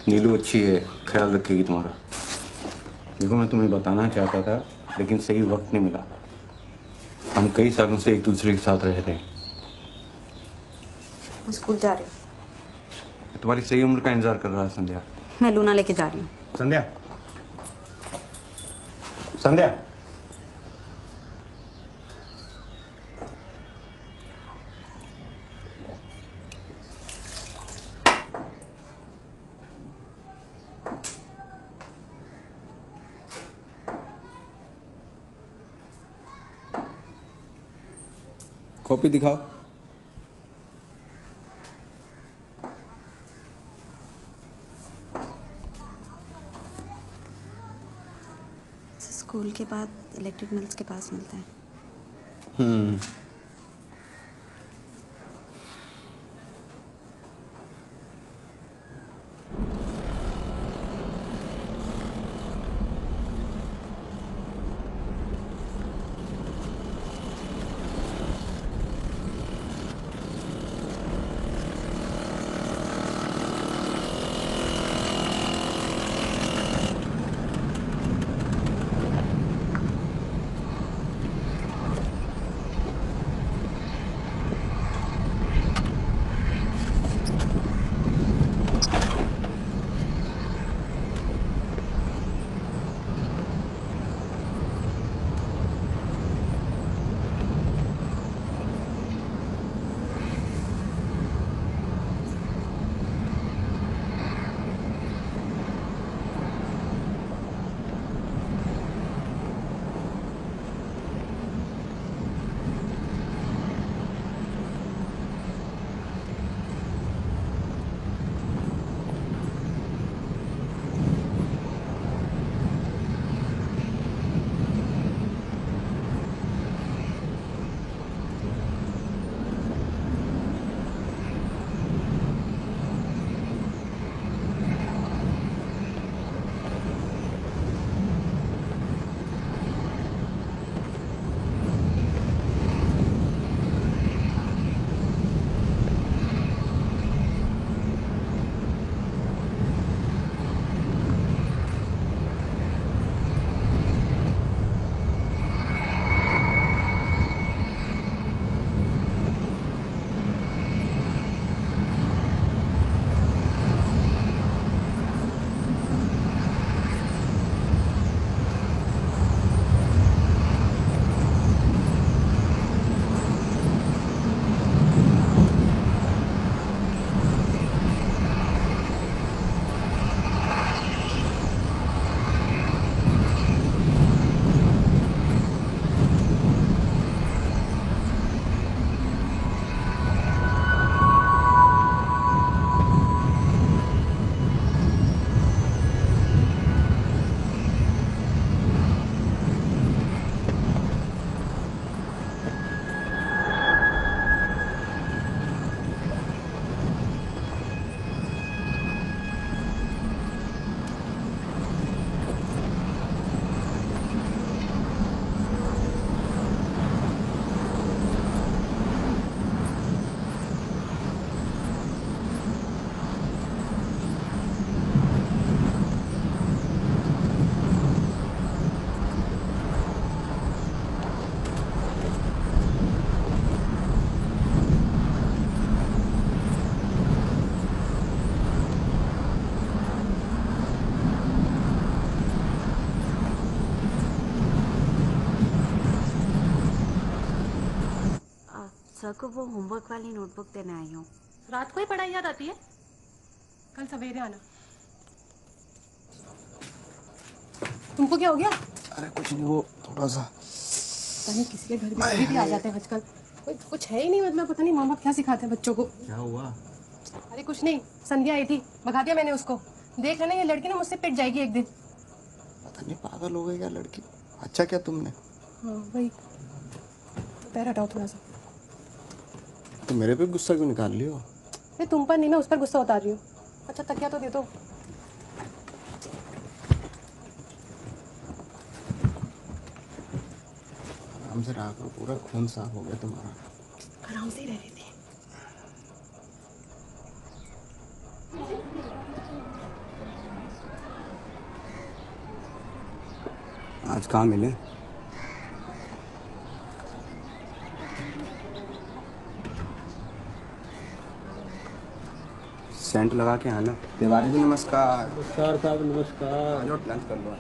[SPEAKER 9] नीलू अच्छी है, ख्याल रखेगी तुम्हारा। देखो मैं तुम्हें बताना चाहता था लेकिन सही वक्त नहीं मिला। हम कई सालों से एक दूसरे के साथ रह रहे हैं।
[SPEAKER 10] मैं स्कूल जा रही हूँ।
[SPEAKER 9] तुम्हारी सही उम्र का इंतजार कर रहा है संध्या।
[SPEAKER 10] मैं लूना लेके जा रही हूँ।
[SPEAKER 9] संध्या, संध्या।
[SPEAKER 1] कॉपी दिखाओ।
[SPEAKER 10] स्कूल के बाद इलेक्ट्रिक मिल्स के पास मिलता है। सर को वो होमवर्क वाली नोटबुक देने आई हूँ।
[SPEAKER 7] रात को ही पढ़ाई याद आती है? कल सवेरे आना। तुमको क्या हो गया?
[SPEAKER 11] अरे कुछ नहीं, वो थोड़ा सा
[SPEAKER 7] पता नहीं किसी के घर में कभी भी आ जाते हैं आजकल। कुछ है ही नहीं, मतलब पता नहीं माँ बाप क्या सिखाते हैं बच्चों को।
[SPEAKER 11] क्या हुआ?
[SPEAKER 7] अरे कुछ नहीं, संध्या आई थी, भगा दिया मैंने उसको। देख लेना ये लड़की ना मुझसे पिट जाएगी एक दिन।
[SPEAKER 11] पता नहीं पागल हो गई क्या लड़की। अच्छा क्या तुमने?
[SPEAKER 7] हाँ वही, पैर हटाओ थोड़ा सा।
[SPEAKER 11] तो मेरे पे गुस्सा क्यों निकाल लियो?
[SPEAKER 7] अरे तुम पर नहीं, मैं उस पर गुस्सा उतार रही हूँ। अच्छा तकिया तो दे दो।
[SPEAKER 11] आराम से रहा करो, पूरा खून साफ हो गया तुम्हारा।
[SPEAKER 7] आराम से ही रह रही थी।
[SPEAKER 1] आज कहाँ मिले? सेंट लगा के आना। तिवारी जी नमस्कार।
[SPEAKER 3] नमस्कार साहब, नमस्कार।
[SPEAKER 1] जो लंच कर लो।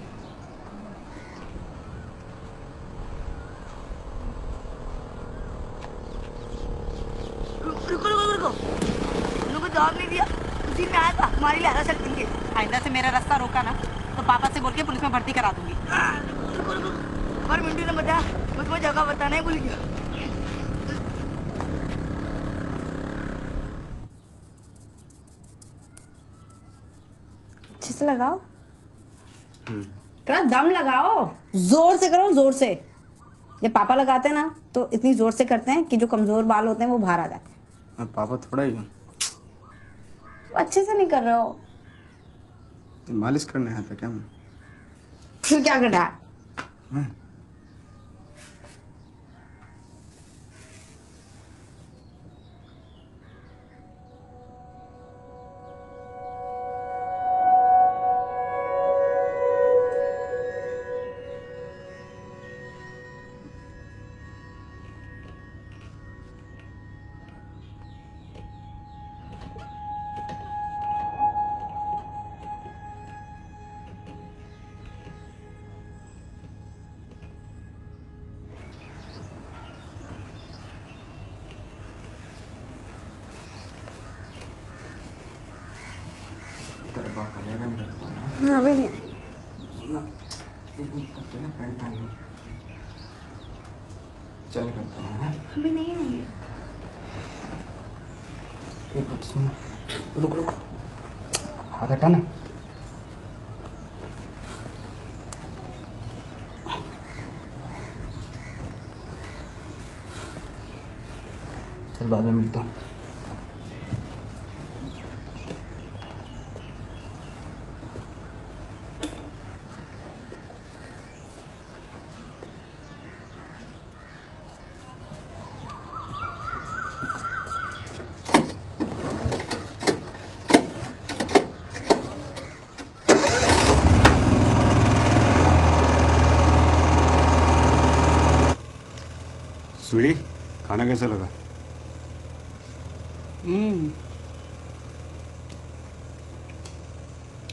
[SPEAKER 8] रुको रुको रुको, उनको जवाब नहीं दिया, उसी में आया था हमारे लिए हरा सकती है।
[SPEAKER 10] आइंदा से मेरा रास्ता रोका ना तो पापा से बोल के पुलिस में भर्ती करा दूंगी।
[SPEAKER 8] रुको रुको, पर मिंटू ने बताया मुझको जगह बताना ही भूल गया। से लगाओ, थोड़ा दम लगाओ, जोर से करो, जोर से। जब पापा लगाते हैं ना तो इतनी जोर से करते हैं कि जो कमजोर बाल होते हैं वो बाहर आ जाते हैं।
[SPEAKER 1] पापा थोड़ा ही
[SPEAKER 8] अच्छे से नहीं कर रहे हो।
[SPEAKER 1] मालिश करने आया था क्या मैं?
[SPEAKER 8] फिर क्या करना है? अभी नहीं।
[SPEAKER 1] चल करता हूँ।
[SPEAKER 8] अभी नहीं आएंगे।
[SPEAKER 1] रुक रुक, हाथ हटा ना। चल बाद में मिलता हूँ।
[SPEAKER 9] स्वीटी, खाना कैसा लगा?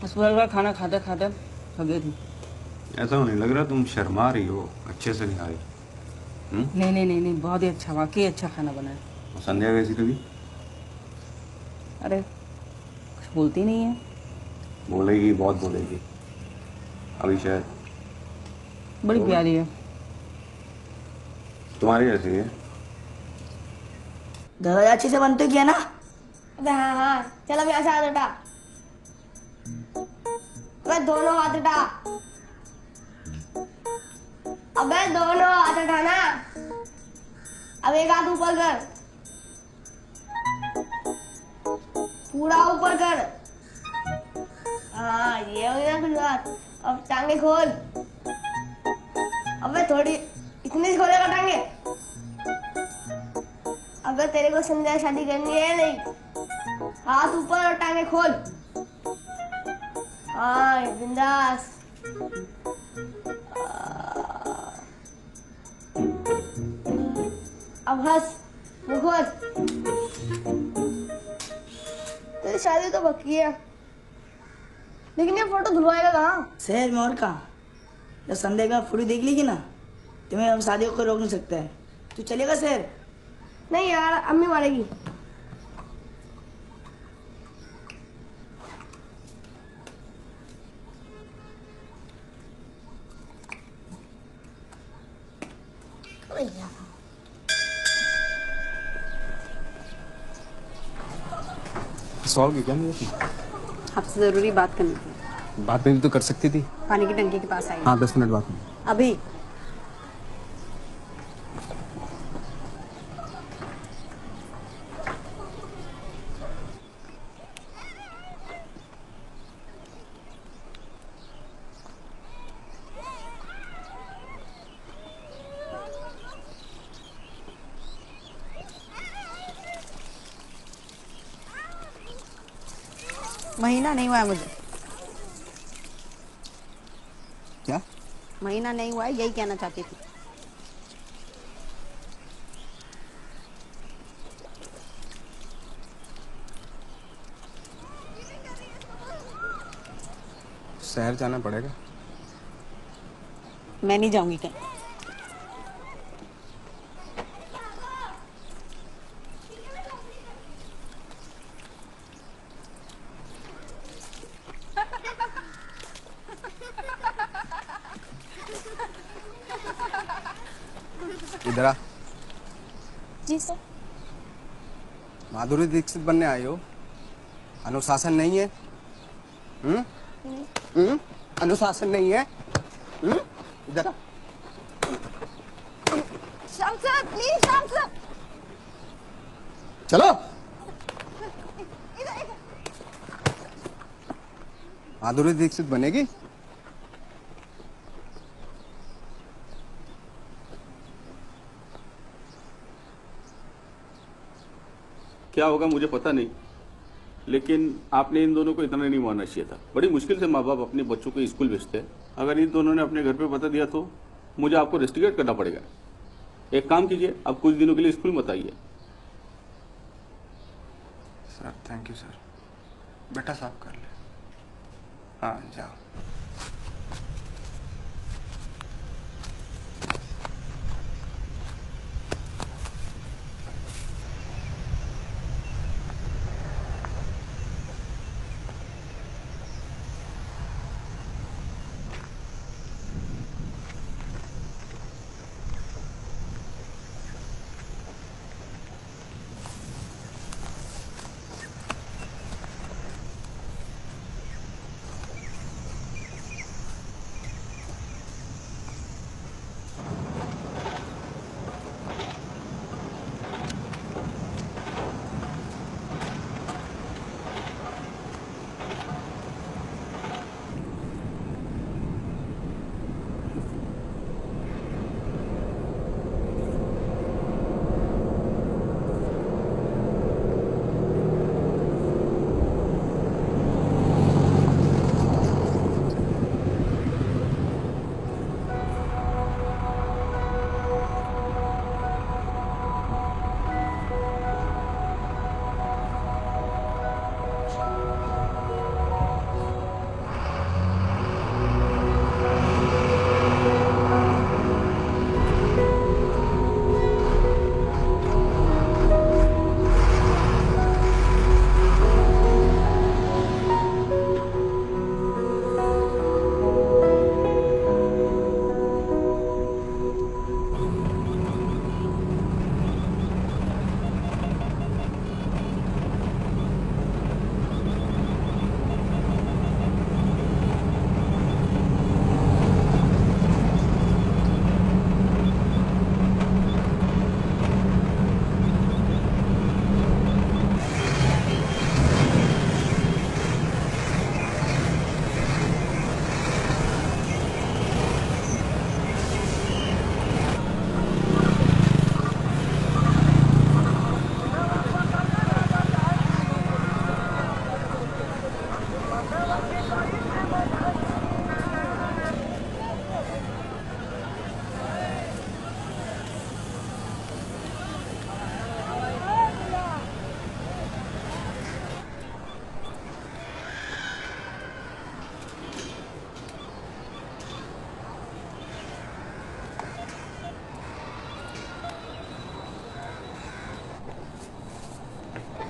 [SPEAKER 8] सुबह का खाना खाते खाते थक गई थी।
[SPEAKER 9] ऐसा नहीं लग रहा, तुम शर्मा रही हो, अच्छे से नहीं आ रही।
[SPEAKER 8] नहीं नहीं नहीं नहीं, बहुत ही अच्छा, वाकई अच्छा खाना बना है।
[SPEAKER 9] संध्या कैसी लगी?
[SPEAKER 8] अरे कुछ बोलती नहीं है।
[SPEAKER 9] बोलेगी, बहुत बोलेगी अभी शायद।
[SPEAKER 8] बड़ी प्यारी है।
[SPEAKER 9] तुम्हारी जैसी है।
[SPEAKER 8] दादा अच्छे से बनते किया ना?
[SPEAKER 4] अबे हाँ हाँ, चल अब यहाँ से हाथ उठा। अबे दोनों हाथ उठा। अबे दोनों हाथ उठाना। अब एक हाथ ऊपर कर, पूरा ऊपर कर। हाँ ये हो गया कुछ बात। अब टांगे खोल। अबे थोड़ी इतनी सी खोलेगा टांगे? अगर तेरे को संध्या शादी करनी है नहीं, हाथ ऊपर और टांगे खोल। हाँ बिंदास। अब हंस, मुंह खोल। तेरी शादी तो पक्की है, लेकिन ये फोटो धुलवाएगा कहाँ?
[SPEAKER 8] शहर में और कहाँ? जब संध्या का फोटो देख लेगी ना, तुम्हें हम शादी को रोक नहीं सकते हैं। तू चलेगा शहर?
[SPEAKER 4] नहीं यार, अम्मी मारेगी।
[SPEAKER 1] सॉल्व क्या मेरे?
[SPEAKER 10] आपसे जरूरी बात करनी थी।
[SPEAKER 1] बात में भी तो कर सकती थी।
[SPEAKER 10] पानी की टंकी के पास आई।
[SPEAKER 1] हाँ 10 मिनट बाद में।
[SPEAKER 10] अभी महीना नहीं हुआ है मुझे।
[SPEAKER 1] क्या?
[SPEAKER 10] महीना नहीं हुआ है, यही कहना चाहती थी।
[SPEAKER 1] शहर जाना पड़ेगा।
[SPEAKER 10] मैं नहीं जाऊंगी कहीं।
[SPEAKER 1] इधर आ।
[SPEAKER 4] जी सर।
[SPEAKER 1] माधुरी दीक्षित बनने आई हो? अनुशासन नहीं है? अनुशासन नहीं है। इधर आ।
[SPEAKER 2] Shyam sir please, Shyam sir
[SPEAKER 1] चलो। माधुरी दीक्षित बनेगी।
[SPEAKER 12] क्या होगा मुझे पता नहीं, लेकिन आपने इन दोनों को इतना नहीं मानना चाहिए था। बड़ी मुश्किल से माँ बाप अपने बच्चों को स्कूल भेजते हैं। अगर इन दोनों ने अपने घर पे बता दिया तो मुझे आपको रेस्टिकेट करना पड़ेगा। एक काम कीजिए, आप कुछ दिनों के लिए स्कूल मत आइए।
[SPEAKER 1] Sir thank you sir. बेटा साफ कर ले। हाँ जाओ।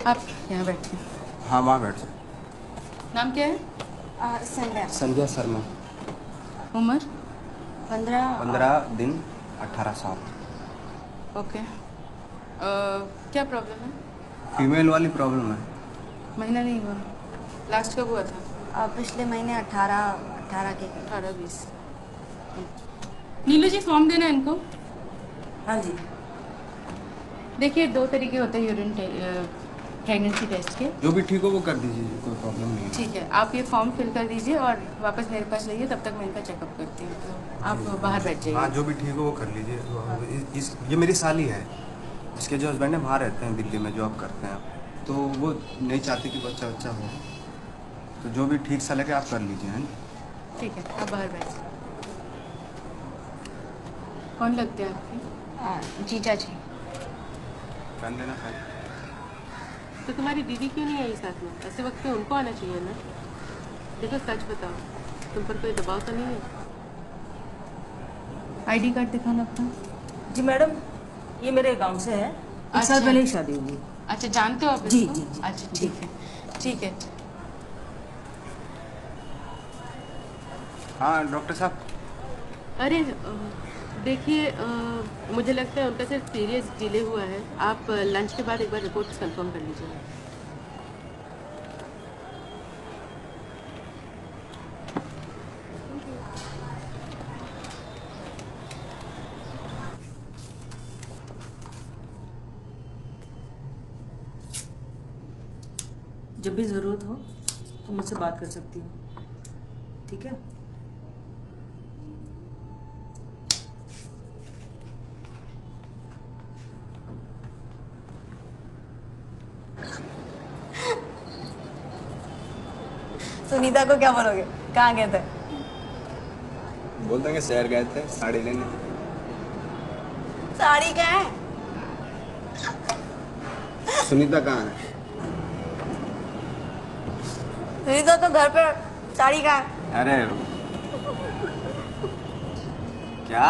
[SPEAKER 7] आप यहाँ बैठिए।
[SPEAKER 1] हाँ वहाँ बैठ जाओ।
[SPEAKER 7] नाम क्या है?
[SPEAKER 8] संध्या।
[SPEAKER 1] संध्या शर्मा।
[SPEAKER 7] उम्र?
[SPEAKER 1] 15 दिन 18 साल।
[SPEAKER 7] ओके। क्या प्रॉब्लम है?
[SPEAKER 1] फीमेल वाली प्रॉब्लम है।
[SPEAKER 7] महीना नहीं हुआ? लास्ट कब हुआ था?
[SPEAKER 8] पिछले महीने 18-20।
[SPEAKER 7] नीलू जी फॉर्म देना है इनको।
[SPEAKER 8] हाँ जी।
[SPEAKER 7] देखिए 2 तरीके होते हैं यूरिन प्रेगनेंसी टेस्ट के।
[SPEAKER 1] जो भी ठीक हो वो कर दीजिए, कोई प्रॉब्लम नहीं है।
[SPEAKER 7] ठीक है, आप ये फॉर्म फिल कर दीजिए और वापस मेरे पास लाइए, तब तक मैं इनका चेकअप करती हूँ। तो आप बाहर बैठ जाइए।
[SPEAKER 1] हाँ जो भी ठीक हो वो कर लीजिए। ये मेरी साली है, इसके जो हस्बैंड है बाहर रहते हैं, दिल्ली में जॉब करते हैं, तो वो नहीं चाहती कि बच्चा हो, तो जो भी ठीक सा लगे आप कर लीजिए। हैं
[SPEAKER 7] ठीक है, आप बाहर बैठ जाइए। कौन लगते हैं आपके?
[SPEAKER 8] जीजा जी।
[SPEAKER 1] पहन लेना खाली।
[SPEAKER 7] तो तुम्हारी दीदी क्यों नहीं आई साथ में? ऐसे वक्त पे उनको आना चाहिए ना। देखो सच बताओ, तुम पर कोई दबाव तो नहीं है? आईडी कार्ड दिखाना अपना।
[SPEAKER 8] जी मैडम, ये मेरे गांव से है। एक साल पहले ही शादी हुई।
[SPEAKER 7] अच्छा, जानते हो आप
[SPEAKER 8] जी
[SPEAKER 7] इसको?
[SPEAKER 8] जी जी।
[SPEAKER 7] अच्छा ठीक है, ठीक है।
[SPEAKER 1] हाँ डॉक्टर साहब।
[SPEAKER 7] अरे देखिए, मुझे लगता है उनका सिर्फ सीरियस डिले हुआ है। आप लंच के बाद एक बार रिपोर्ट्स कंफर्म कर लीजिए।
[SPEAKER 13] जब भी ज़रूरत हो तो मुझसे बात कर सकती हो, ठीक है?
[SPEAKER 8] सुनीता को क्या बोलोगे? कहाँ गए थे?
[SPEAKER 1] बोल देंगे शहर गए थे साड़ी लेने।
[SPEAKER 8] साड़ी कहाँ है?
[SPEAKER 1] सुनीता कहाँ है?
[SPEAKER 8] सुनीता तो घर पे, साड़ी कहाँ है?
[SPEAKER 1] अरे क्या?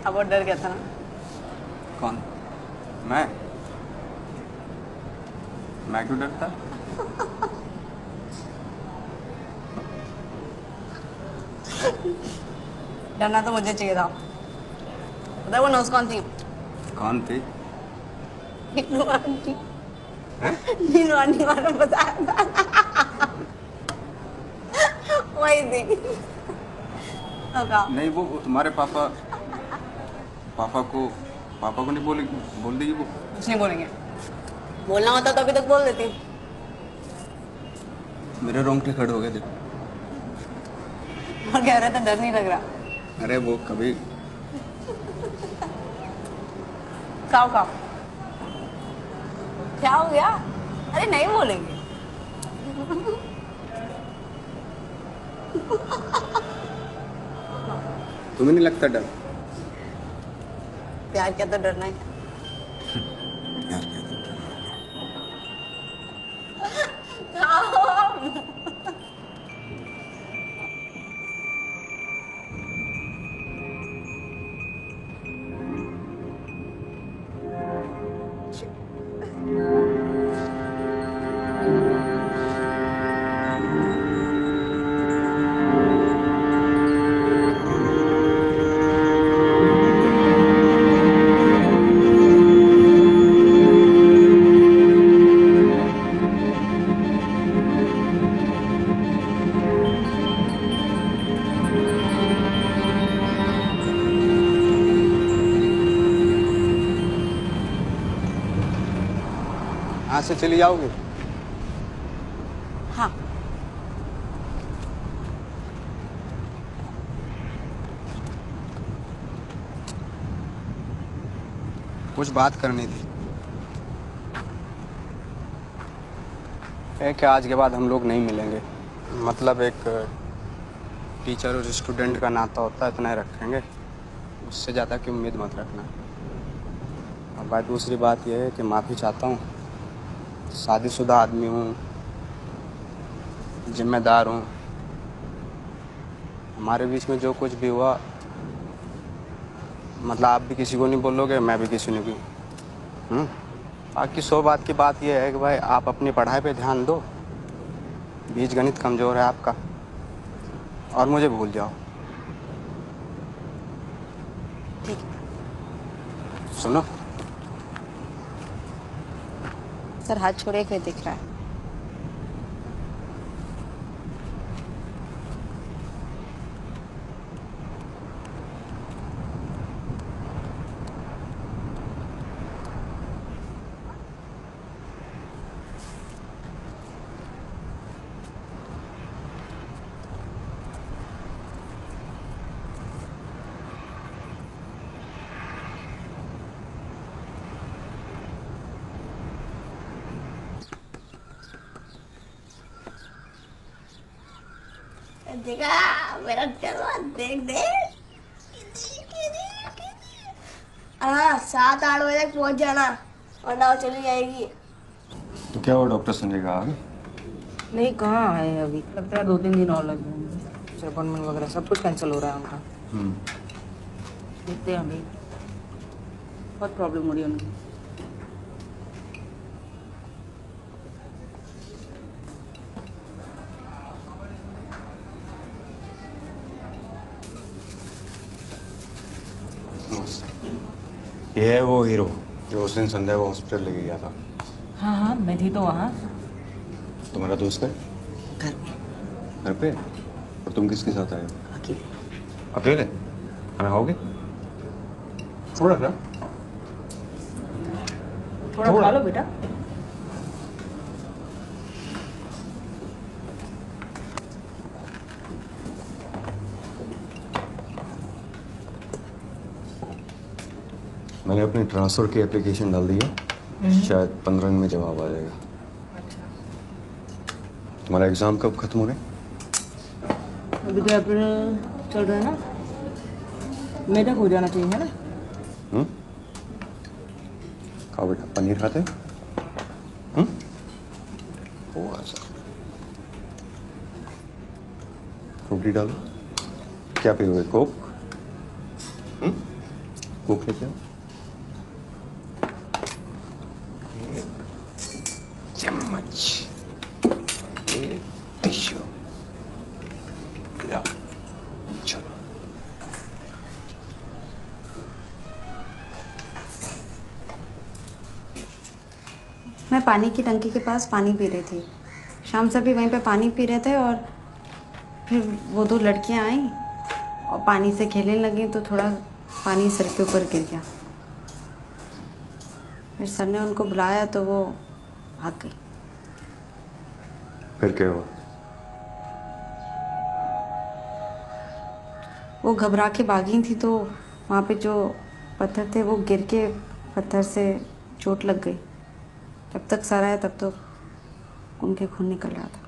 [SPEAKER 8] अब वो डर गया था ना?
[SPEAKER 1] कौन? मैं क्यों डरता?
[SPEAKER 8] डरना तो मुझे चाहिए था। पता है वो नर्स कौन थी?
[SPEAKER 1] कौन थी?
[SPEAKER 8] नीनू आंटी। नीनू आंटी वाला बताया था। वही थी।
[SPEAKER 1] नहीं वो तुम्हारे पापा को नहीं बोल देगी वो?
[SPEAKER 8] कुछ नहीं बोलेंगे। बोलना होता तो अभी तक बोल देती।
[SPEAKER 1] मेरे रोंगटे खड़े हो गए देखो।
[SPEAKER 8] और कह रहे थे डर नहीं लग रहा।
[SPEAKER 1] अरे वो कभी
[SPEAKER 8] खाओ क्या हो गया? अरे नहीं बोलेंगे।
[SPEAKER 1] तुम्हें नहीं लगता डर?
[SPEAKER 8] प्यार क्या तो डरना है।
[SPEAKER 1] यहाँ से चली जाओगे?
[SPEAKER 8] हाँ।
[SPEAKER 1] कुछ बात करनी थी। एक आज के बाद हम लोग नहीं मिलेंगे। मतलब एक टीचर और स्टूडेंट का नाता होता है, इतना ही रखेंगे। उससे ज़्यादा की उम्मीद मत रखना। और बात दूसरी बात यह है कि माफ़ी चाहता हूँ। शादीशुदा आदमी हूँ, जिम्मेदार हूँ। हमारे बीच में जो कुछ भी हुआ, मतलब आप भी किसी को नहीं बोलोगे, मैं भी किसी ने भी। बाकी 100 बात की बात यह है कि भाई आप अपनी पढ़ाई पे ध्यान दो। बीज गणित कमज़ोर है आपका, और मुझे भूल जाओ।
[SPEAKER 8] ठीक।
[SPEAKER 1] सुनो
[SPEAKER 8] सर, हाथ छोड़े फिर दिख रहा है। देखा मेरा चलवा, देख। हाँ, 7-8 बजे तक पहुंच जाना, वरना वो चली जाएगी।
[SPEAKER 11] तो क्या हुआ, डॉक्टर संजय का आ गए?
[SPEAKER 13] नहीं, कहाँ आए अभी। लगता है 2-3 दिन और लग जाएंगे। अपॉइंटमेंट वगैरह सब कुछ कैंसिल हो रहा है उनका। देखते हैं अभी, बहुत प्रॉब्लम हो रही है उनकी।
[SPEAKER 11] ये है वो हीरो जो उस दिन संध्या को हॉस्पिटल लेके गया था।
[SPEAKER 13] हाँ, मैं थी तो वहाँ।
[SPEAKER 11] तुम्हारा दोस्त है? घर पे? और तुम किसके साथ आए हो?
[SPEAKER 8] अकेले।
[SPEAKER 11] अकेले? खाना खाओगे? थोड़ा सा
[SPEAKER 13] थोड़ा खा लो बेटा।
[SPEAKER 11] मैंने अपनी ट्रांसफ़र की एप्लीकेशन डाल दी है, शायद 15 दिन में जवाब आ जाएगा। तुम्हारा एग्ज़ाम कब खत्म हो रहा है?
[SPEAKER 13] अभी तो अप्रैल चल रहा है ना, मई तक हो जाना चाहिए है ना।
[SPEAKER 11] खाओ बेटा, पनीर खाते हो? थोड़ा सा फ्रूटी डालो। क्या पियोगे, कोक? कोक लेते हो? चम्मच, टिश्यू, चलो।
[SPEAKER 10] मैं पानी की टंकी के पास पानी पी रही थी, शाम से भी वहीं पे पानी पी रहे थे और फिर वो दो लड़कियां आईं और पानी से खेलने लगी तो थोड़ा पानी सर के ऊपर गिर गया। फिर सर ने उनको बुलाया तो वो भाग गई।
[SPEAKER 11] फिर क्या हुआ?
[SPEAKER 10] वो घबरा के भागी थी तो वहाँ पे जो पत्थर थे वो गिर के पत्थर से चोट लग गई। जब तक सर आया तब तो उनके खून निकल रहा था।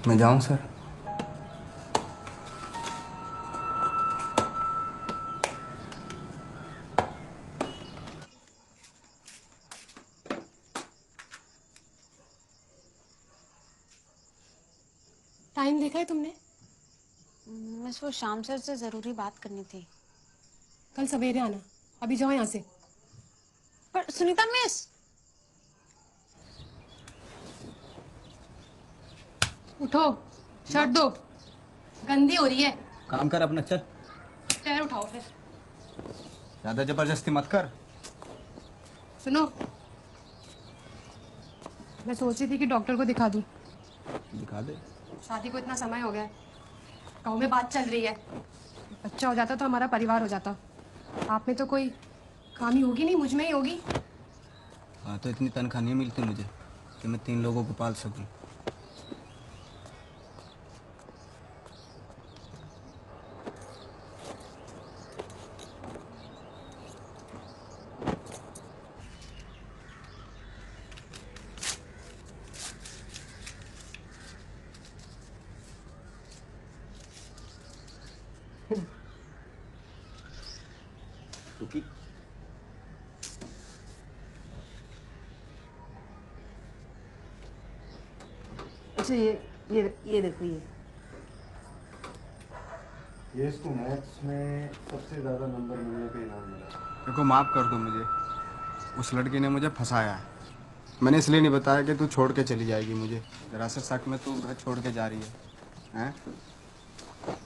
[SPEAKER 1] मैं जाऊं सर?
[SPEAKER 7] टाइम देखा है तुमने?
[SPEAKER 10] बस वो शाम सर से ज़रूरी बात करनी थी।
[SPEAKER 7] कल सवेरे आना, अभी जाओ यहाँ से।
[SPEAKER 10] पर सुनीता मिस,
[SPEAKER 7] उठो, शर्ट दो, गंदी हो रही है।
[SPEAKER 1] काम कर अपना, चल।
[SPEAKER 7] पैर उठाओ फिर।
[SPEAKER 1] ज्यादा जबरदस्ती मत कर।
[SPEAKER 7] सुनो, मैं सोच रही थी कि डॉक्टर को दिखा दूं।
[SPEAKER 1] दिखा दे।
[SPEAKER 7] शादी को इतना समय हो गया है, गाँव में बात चल रही है, बच्चा हो जाता तो हमारा परिवार हो जाता। आप में तो कोई खामी होगी नहीं, मुझ में ही होगी।
[SPEAKER 1] हाँ, तो इतनी तनख्वाह नहीं मिलती मुझे कि मैं 3 लोगों को पाल सकूं।
[SPEAKER 11] रुकी।
[SPEAKER 13] अच्छा ये देखो
[SPEAKER 11] ये इसको मैथ्स में सबसे ज़्यादा नंबर मिलने का इनाम मिला।
[SPEAKER 1] देखो, माफ़ कर दो मुझे, उस लड़की ने मुझे फंसाया है। मैंने इसलिए नहीं बताया कि तू छोड़ के चली जाएगी मुझे। जरा से शक में तू घर छोड़ के जा रही है, हैं?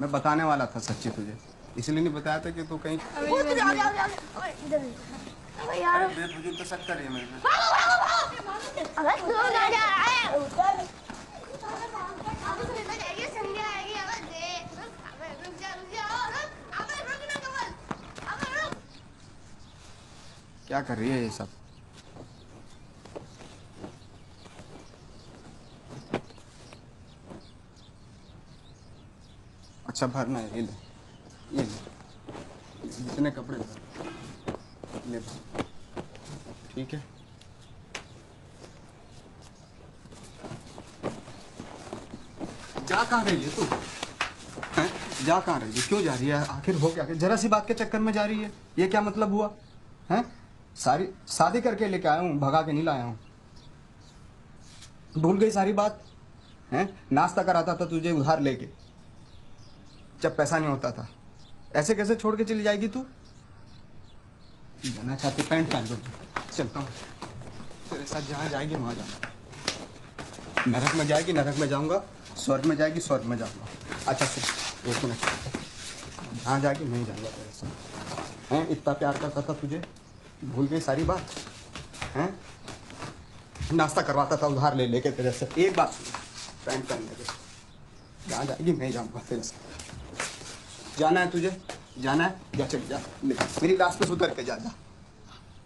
[SPEAKER 1] मैं बताने वाला था सच्ची तुझे, इसलिए नहीं बताया था कि तू कहीं बेवजूद तो शक कर रही है मेरे पे। क्या कर रही है ये सब? अच्छा भरना है, ये ले जितने कपड़े भर ले भर। ठीक है, जा कहाँ रही है तू? हैं? जा कहाँ रही है? क्यों जा रही है? आखिर हो क्या? जरा सी बात के चक्कर में जा रही है, ये क्या मतलब हुआ? हैं? सारी शादी करके लेके आया हूँ, भगा के नहीं लाया हूँ। भूल गई सारी बात? हैं? नाश्ता कराता था तुझे उधार लेके, जब पैसा नहीं होता था। ऐसे कैसे छोड़ के चली जाएगी तू? जाना चाहती पैंट पहन लो, चलता हूँ तेरे साथ, जहाँ जाएगी वहाँ जाना। नरक में जाएगी नरक में जाऊंगा, स्वर्ग में जाएगी स्वर्ग में जाऊंगा। अच्छा सुन, एक मिनट, जहाँ जाएगी नहीं जाऊंगा तेरे साथ। हैं इतना प्यार करता था तुझे, भूल गई सारी बात? हैं नाश्ता करवाता था उधार ले लेके तेरे से। एक बात सुन, पैंट पहन लेके जहाँ जाएगी मैं जाऊंगा तेरे साथ। जाना है तुझे, जाना है, जा चली जा, मेरी लाश पे उतर के जा,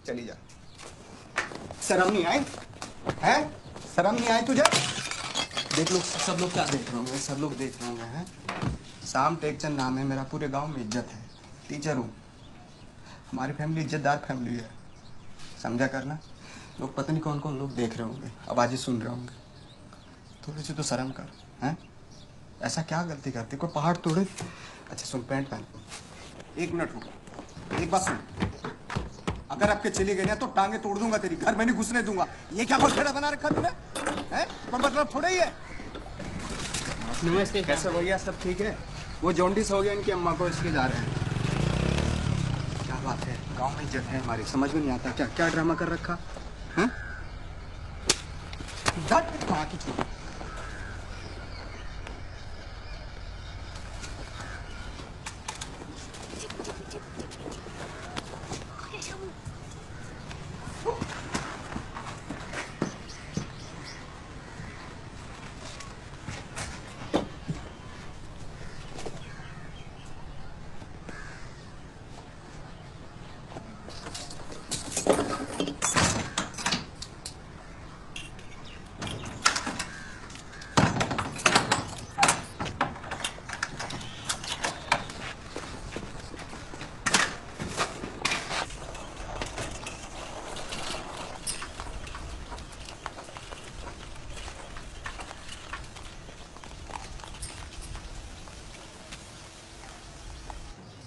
[SPEAKER 1] चली जा। शर्म नहीं आई है? शर्म नहीं आई तुझे? देख लो सब लोग क्या देख रहे होंगे, सब लोग देख रहे होंगे। हैं शाम टेकचंद नाम है मेरा, पूरे गांव में इज्जत है, टीचर हूँ, हमारी फैमिली इज्जतदार फैमिली है, समझा करना। लोग पता नहीं कौन कौन लोग देख रहे होंगे, आवाज़ें सुन रहे होंगे, थोड़ी सी तो शर्म कर। हैं ऐसा क्या गलती करती, कोई पहाड़ तोड़े? अच्छा सुन, पैंट पहन, एक मिनट रुक, एक बात सुन, अगर आपके चली गई ना तो टांगे तोड़ दूंगा तेरी, घर में नहीं घुसने दूंगा। ये क्या बखेड़ा बना रखा तूने? हैं पर मतलब थोड़ा ही है। नमस्ते, कैसे भैया, सब ठीक है? वो जॉन्डिस हो गया इनकी अम्मा को, इसलिए जा रहे हैं। क्या बात है, गांव में इज्जत है हमारी, समझ में नहीं आता क्या क्या ड्रामा कर रखा है? कहाँ की छोड़,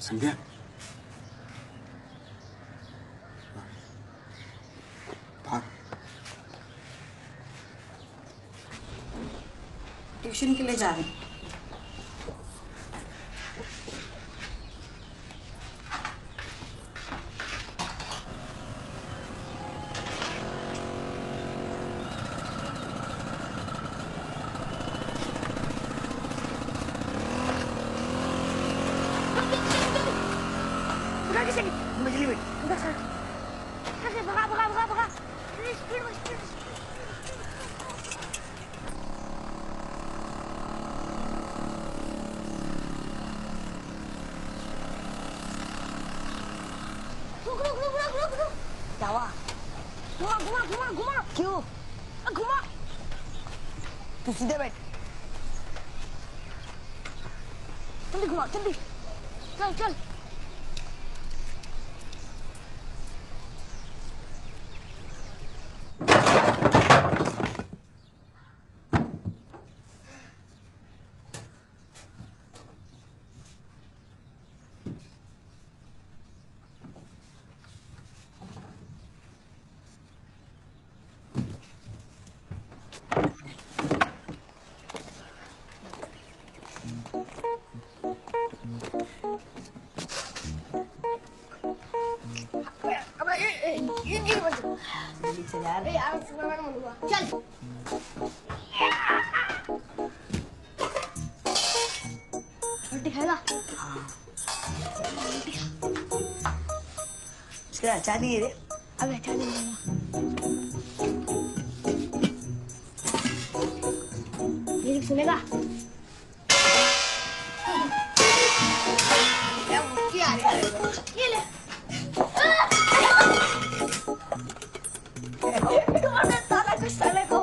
[SPEAKER 1] समझे?
[SPEAKER 10] ट्यूशन के लिए जा रहे हैं।
[SPEAKER 4] बिजली में भगा भगा भगा भगा, स्पीड में स्पीड। रुक रुक रुक रुक रुक रुक, क्या हुआ? घुमा घुमा घुमा घुमा, क्यों घुमा? तू सीधे बैठ, जल्दी घुमा जल्दी, चल चल। चल यार, चल रोटी खाएगा?
[SPEAKER 8] इसका अच्छा नहीं है रे,
[SPEAKER 4] अब अच्छा नहीं है। म्यूजिक सुनेगा? क्या मुक्की आ रही है? ये ले। साला कुछ साले को।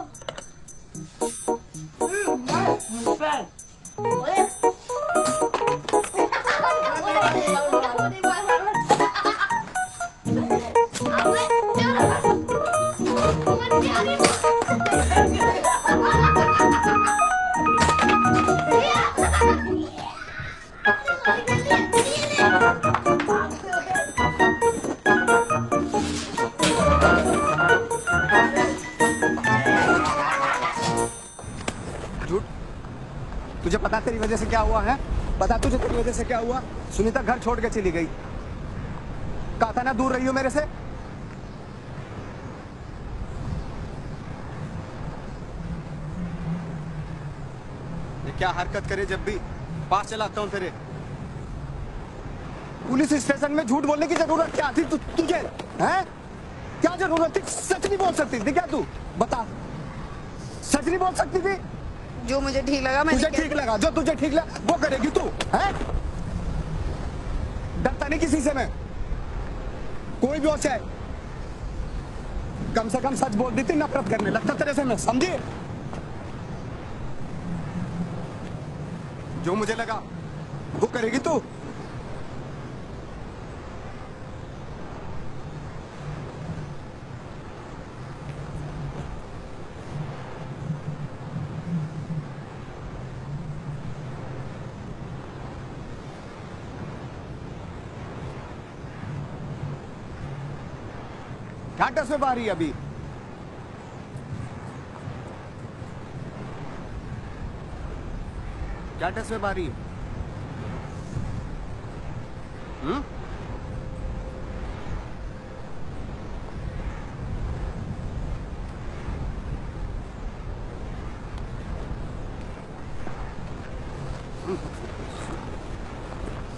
[SPEAKER 1] तुझे पता तेरी वजह से क्या हुआ है? पता तुझे तेरी वजह से क्या हुआ? सुनीता घर छोड़ के चली गई, कहा था ना दूर रही हो मेरे से। क्या हरकत करे जब भी पास चलाता हूँ तेरे। पुलिस स्टेशन में झूठ बोलने की जरूरत क्या थी तुझे? हैं? क्या जरूरत थी? सच नहीं बोल सकती थी क्या तू? बता, सच नहीं बोल सकती थी?
[SPEAKER 10] जो मुझे ठीक लगा मैंने
[SPEAKER 1] तुझे ठीक लगा, जो तुझे ठीक लगा वो करेगी तू, हैं? डरता नहीं किसी से मैं, कोई भी हो चाहे। कम से कम सच बोल देती, नफरत करने लगता तेरे से मैं, समझी? जो मुझे लगा वो करेगी तू। क्या टस में बारी अभी? क्या टस में बारी?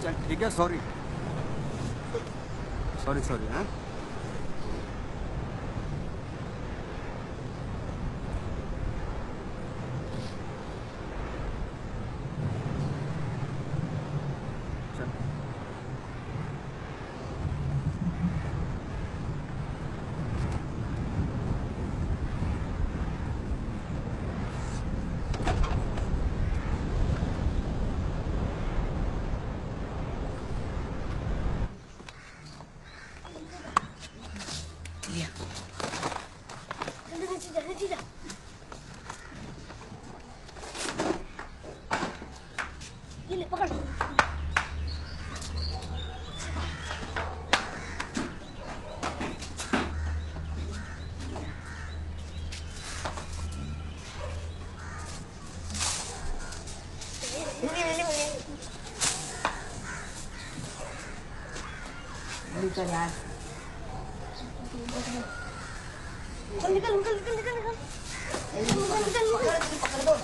[SPEAKER 1] चल ठीक है, सॉरी सॉरी सॉरी। हाँ
[SPEAKER 8] निकल यार,
[SPEAKER 4] निकल निकल निकल निकल निकल निकल
[SPEAKER 8] पकड़ दो।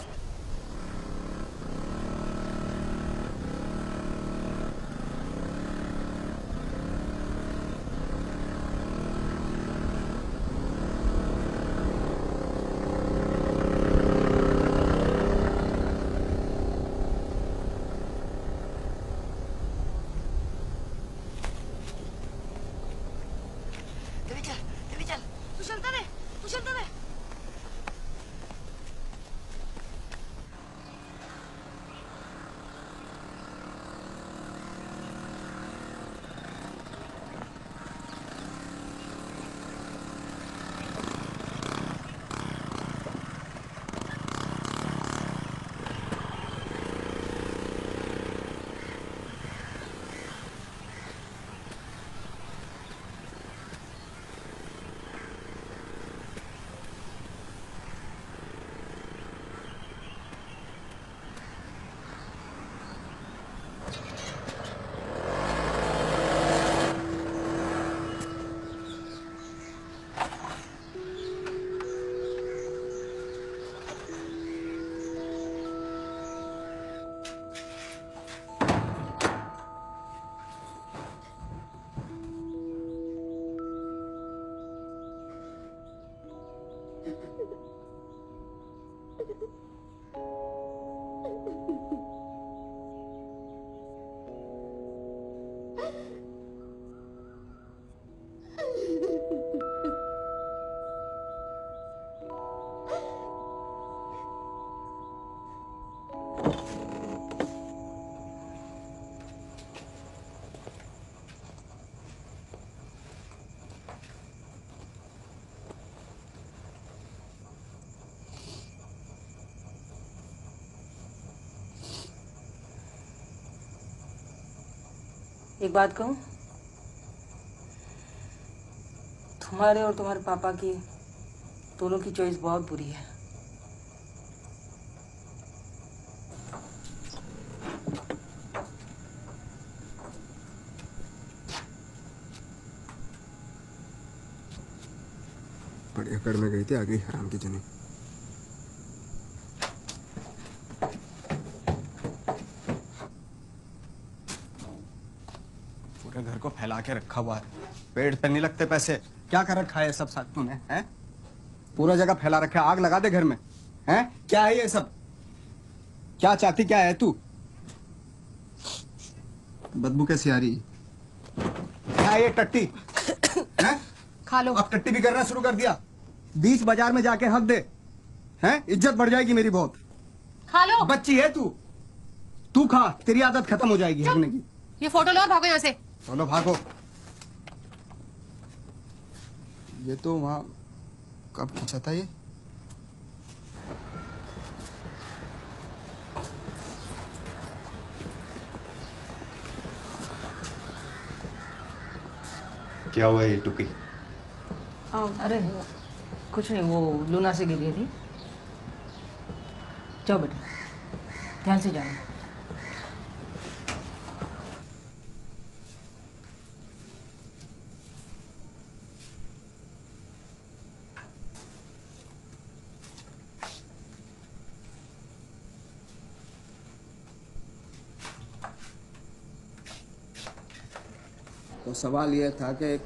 [SPEAKER 13] एक बात कहूँ, तुम्हारे और तुम्हारे पापा की दोनों की चॉइस बहुत बुरी है।
[SPEAKER 1] बड़े अकड़ में गई थी, आ गई हराम की जनी। पूरे घर को फैला के रखा हुआ है, पेड़ पे नहीं लगते पैसे। क्या कर रखा है सब साथ तूने, हैं? पूरा जगह फैला रखा है, आग लगा दे घर में, हैं? क्या है ये सब? क्या चाहती क्या है तू? बदबू कैसी आ रही? क्या है ये टट्टी? हैं?
[SPEAKER 7] खा लो।
[SPEAKER 1] अब टट्टी भी करना शुरू कर दिया। बीच बाजार में जाके हक दे, हैं? इज्जत बढ़ जाएगी मेरी बहुत।
[SPEAKER 7] खा लो।
[SPEAKER 1] बच्ची है तू खा, तेरी आदत खत्म हो जाएगी हकने की।
[SPEAKER 7] ये फोटो लो और भागो यहाँ से।
[SPEAKER 1] चलो भागो। ये तो वहां कब खींचा था ये?
[SPEAKER 11] क्या हुआ ये टुकी?
[SPEAKER 13] अरे कुछ नहीं, वो लूना से गिरी थी। जाओ बेटा, ध्यान से जाना।
[SPEAKER 1] तो सवाल यह था कि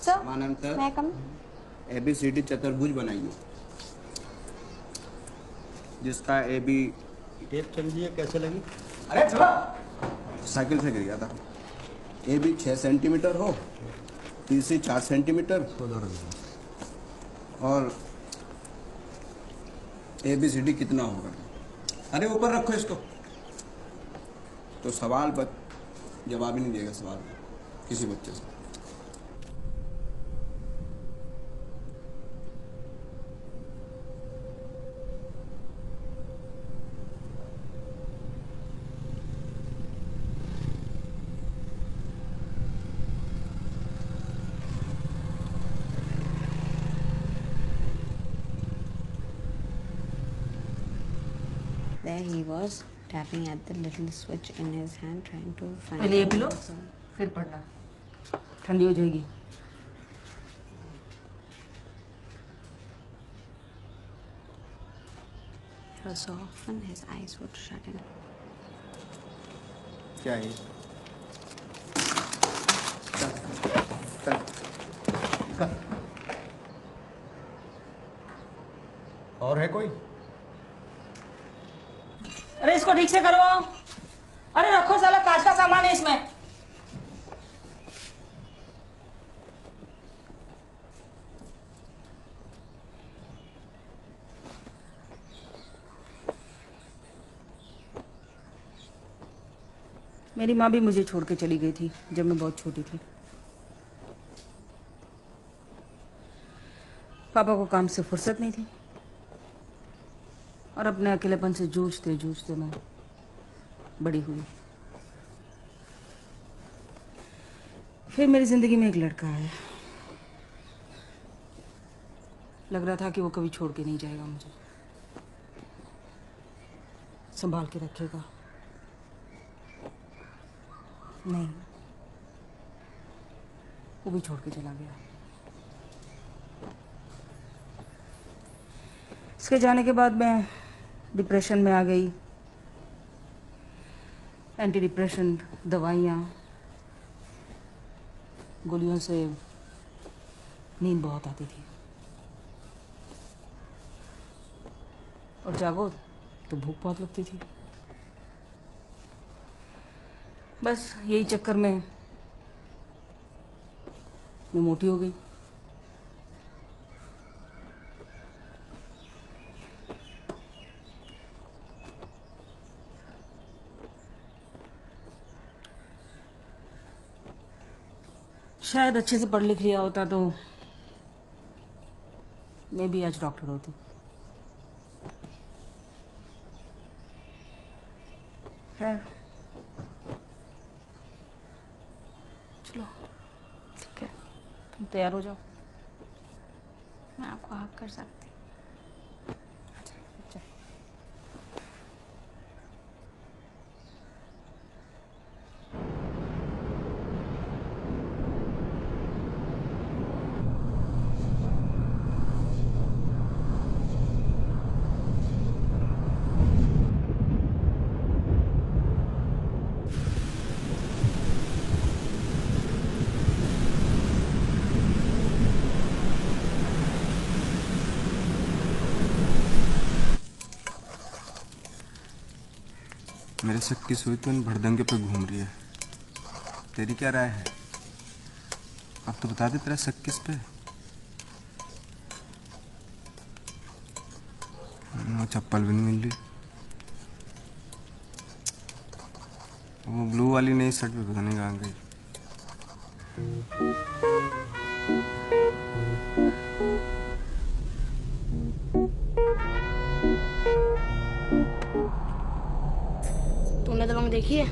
[SPEAKER 1] समानांतर ABCD चतुर्भुज बनाइए, जिसका AB
[SPEAKER 3] टेप समझिए कैसे लगी?
[SPEAKER 1] अरे साइकिल से गिर गया था। AB 6 सेंटीमीटर हो, BC 4 सेंटीमीटर और ABCD कितना होगा? अरे ऊपर रखो इसको। तो सवाल पर जवाब ही नहीं देगा सवाल का किसी बच्चे से।
[SPEAKER 10] There he was tapping at the little switch in his hand, trying to find.
[SPEAKER 13] पहले ये पी लो, फिर पढ़ना, ठंडी हो जाएगी।
[SPEAKER 10] So often his eyes would shut in.
[SPEAKER 1] क्या है? और है कोई?
[SPEAKER 13] अरे इसको ठीक से करो। अरे रखो, साला कांच का सामान है इसमें। मेरी माँ भी मुझे छोड़ के चली गई थी जब मैं बहुत छोटी थी। पापा को काम से फुर्सत नहीं थी और अपने अकेलेपन से जूझते जूझते मैं बड़ी हुई। फिर मेरी जिंदगी में एक लड़का आया। लग रहा था कि वो कभी छोड़ के नहीं जाएगा मुझे, संभाल के रखेगा। नहीं, वो भी छोड़ के चला गया। इसके जाने के बाद मैं डिप्रेशन में आ गई। एंटी डिप्रेशन दवाइयाँ, गोलियों से नींद बहुत आती थी और जागो तो भूख बहुत लगती थी। बस यही चक्कर में मैं मोटी हो गई। शायद अच्छे से पढ़ लिख लिया होता तो मैं भी आज डॉक्टर होती। खैर चलो ठीक है, तुम तैयार हो जाओ।
[SPEAKER 10] मैं आपको हक कर सकती।
[SPEAKER 1] शक की सुई तो इन भड़दंगे पे घूम रही है। तेरी क्या राय है? अब तो बता दे तेरा शक किस पे? वो चप्पल भी नहीं मिल रही। वो ब्लू वाली नई शर्ट भी पता नहीं कहाँ गई।
[SPEAKER 4] तूने दबंग देखी है?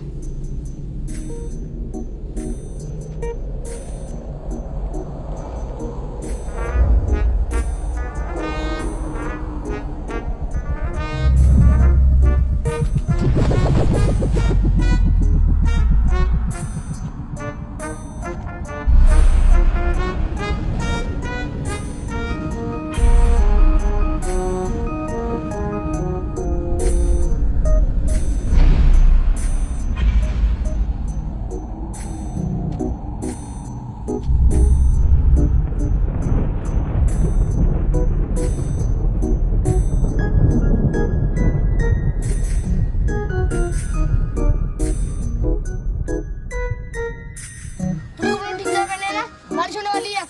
[SPEAKER 4] बारिश होने वाली है।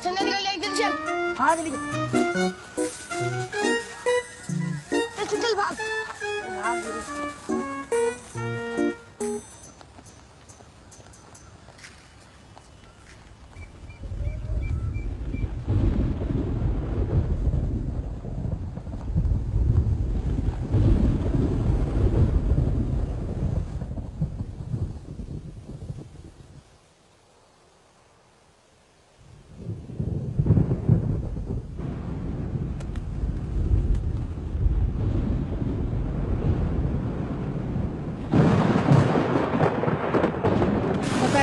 [SPEAKER 4] चलने निकल जाए जल्दी चल। हाँ जल्दी चल। चल भाग।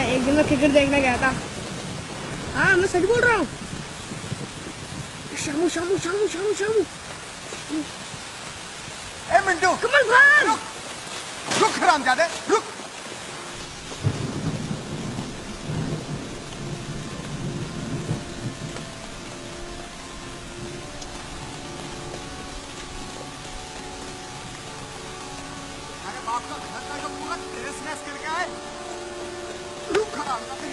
[SPEAKER 4] एक दिन मैं क्रिकेट देखने गया था। हाँ मैं सच बोल रहा हूँ। शामू शामू शामू शामू शामू।
[SPEAKER 1] ए मिंटू,
[SPEAKER 4] कमल भाई
[SPEAKER 1] रुक, रुक हरामजादे, रुक। अरे बाप का घर का जो पूरा ड्रेस मैस करके आए। रुक हरामजादे।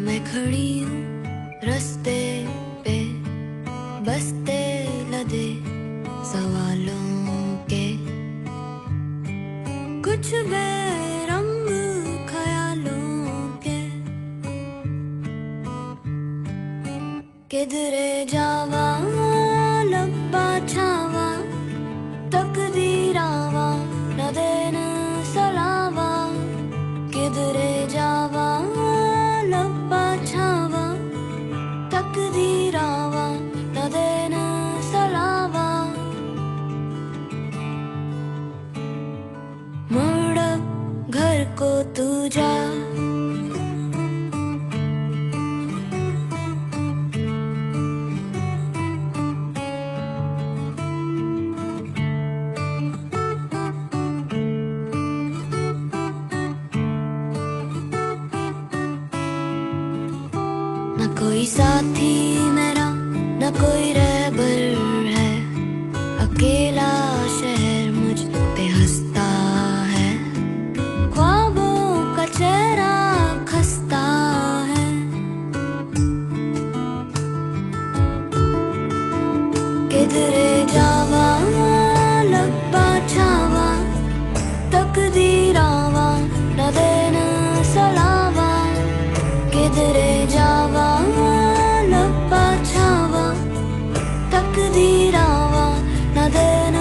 [SPEAKER 14] मैं खड़ी हूँ रास्ते पे, बसते लदे सवालों के, कुछ बेरंग ख्यालों के। किधरे जावा लब्बा छावा, तकदीरावा न देन सलावा। किधरे जावा लब्बा छावा, तकदीरावा न देन सलावा। मुड़ घर को तू जा, न कोई साथी मेरा, न कोई रहबर है। अकेला शहर मुझ पे हंसता है, ख्वाबों का चेहरा खस्ता है। किधरे जावा लब्बा छावा, तकदीरावा न देन सलावा। किधरे जावा लब्बा छावा, तकदीरावा न देन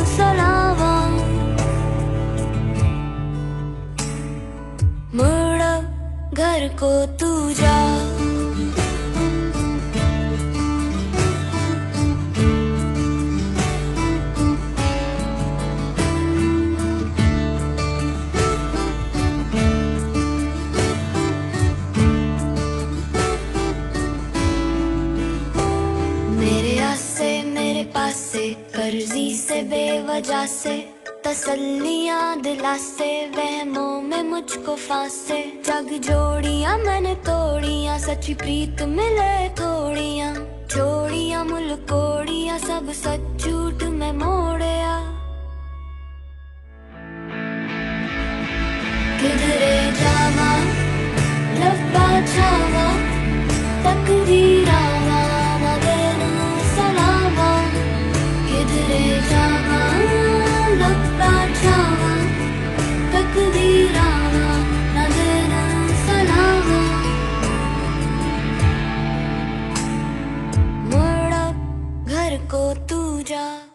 [SPEAKER 14] सलावा। मुड़ घर को तू जा, मेरे आसे मेरे पासे, कर्जी से बेवजह से, तसल्लियां दिलासे, वहमों में मुझको फांसे। जग जोड़ियां मैंने तोड़ियां, सच्ची प्रीत मिले थोड़ियां। छोड़ियां मुल्कोड़ियां, सब सच झूठ में मोड़िया। किधरे जावा लब्बा छावा, तकदीरावा न देन सलावा। किधरे जावा लब्बा छावा, तकदीरावा न देन सलावा। मुड़ घर को तू जा।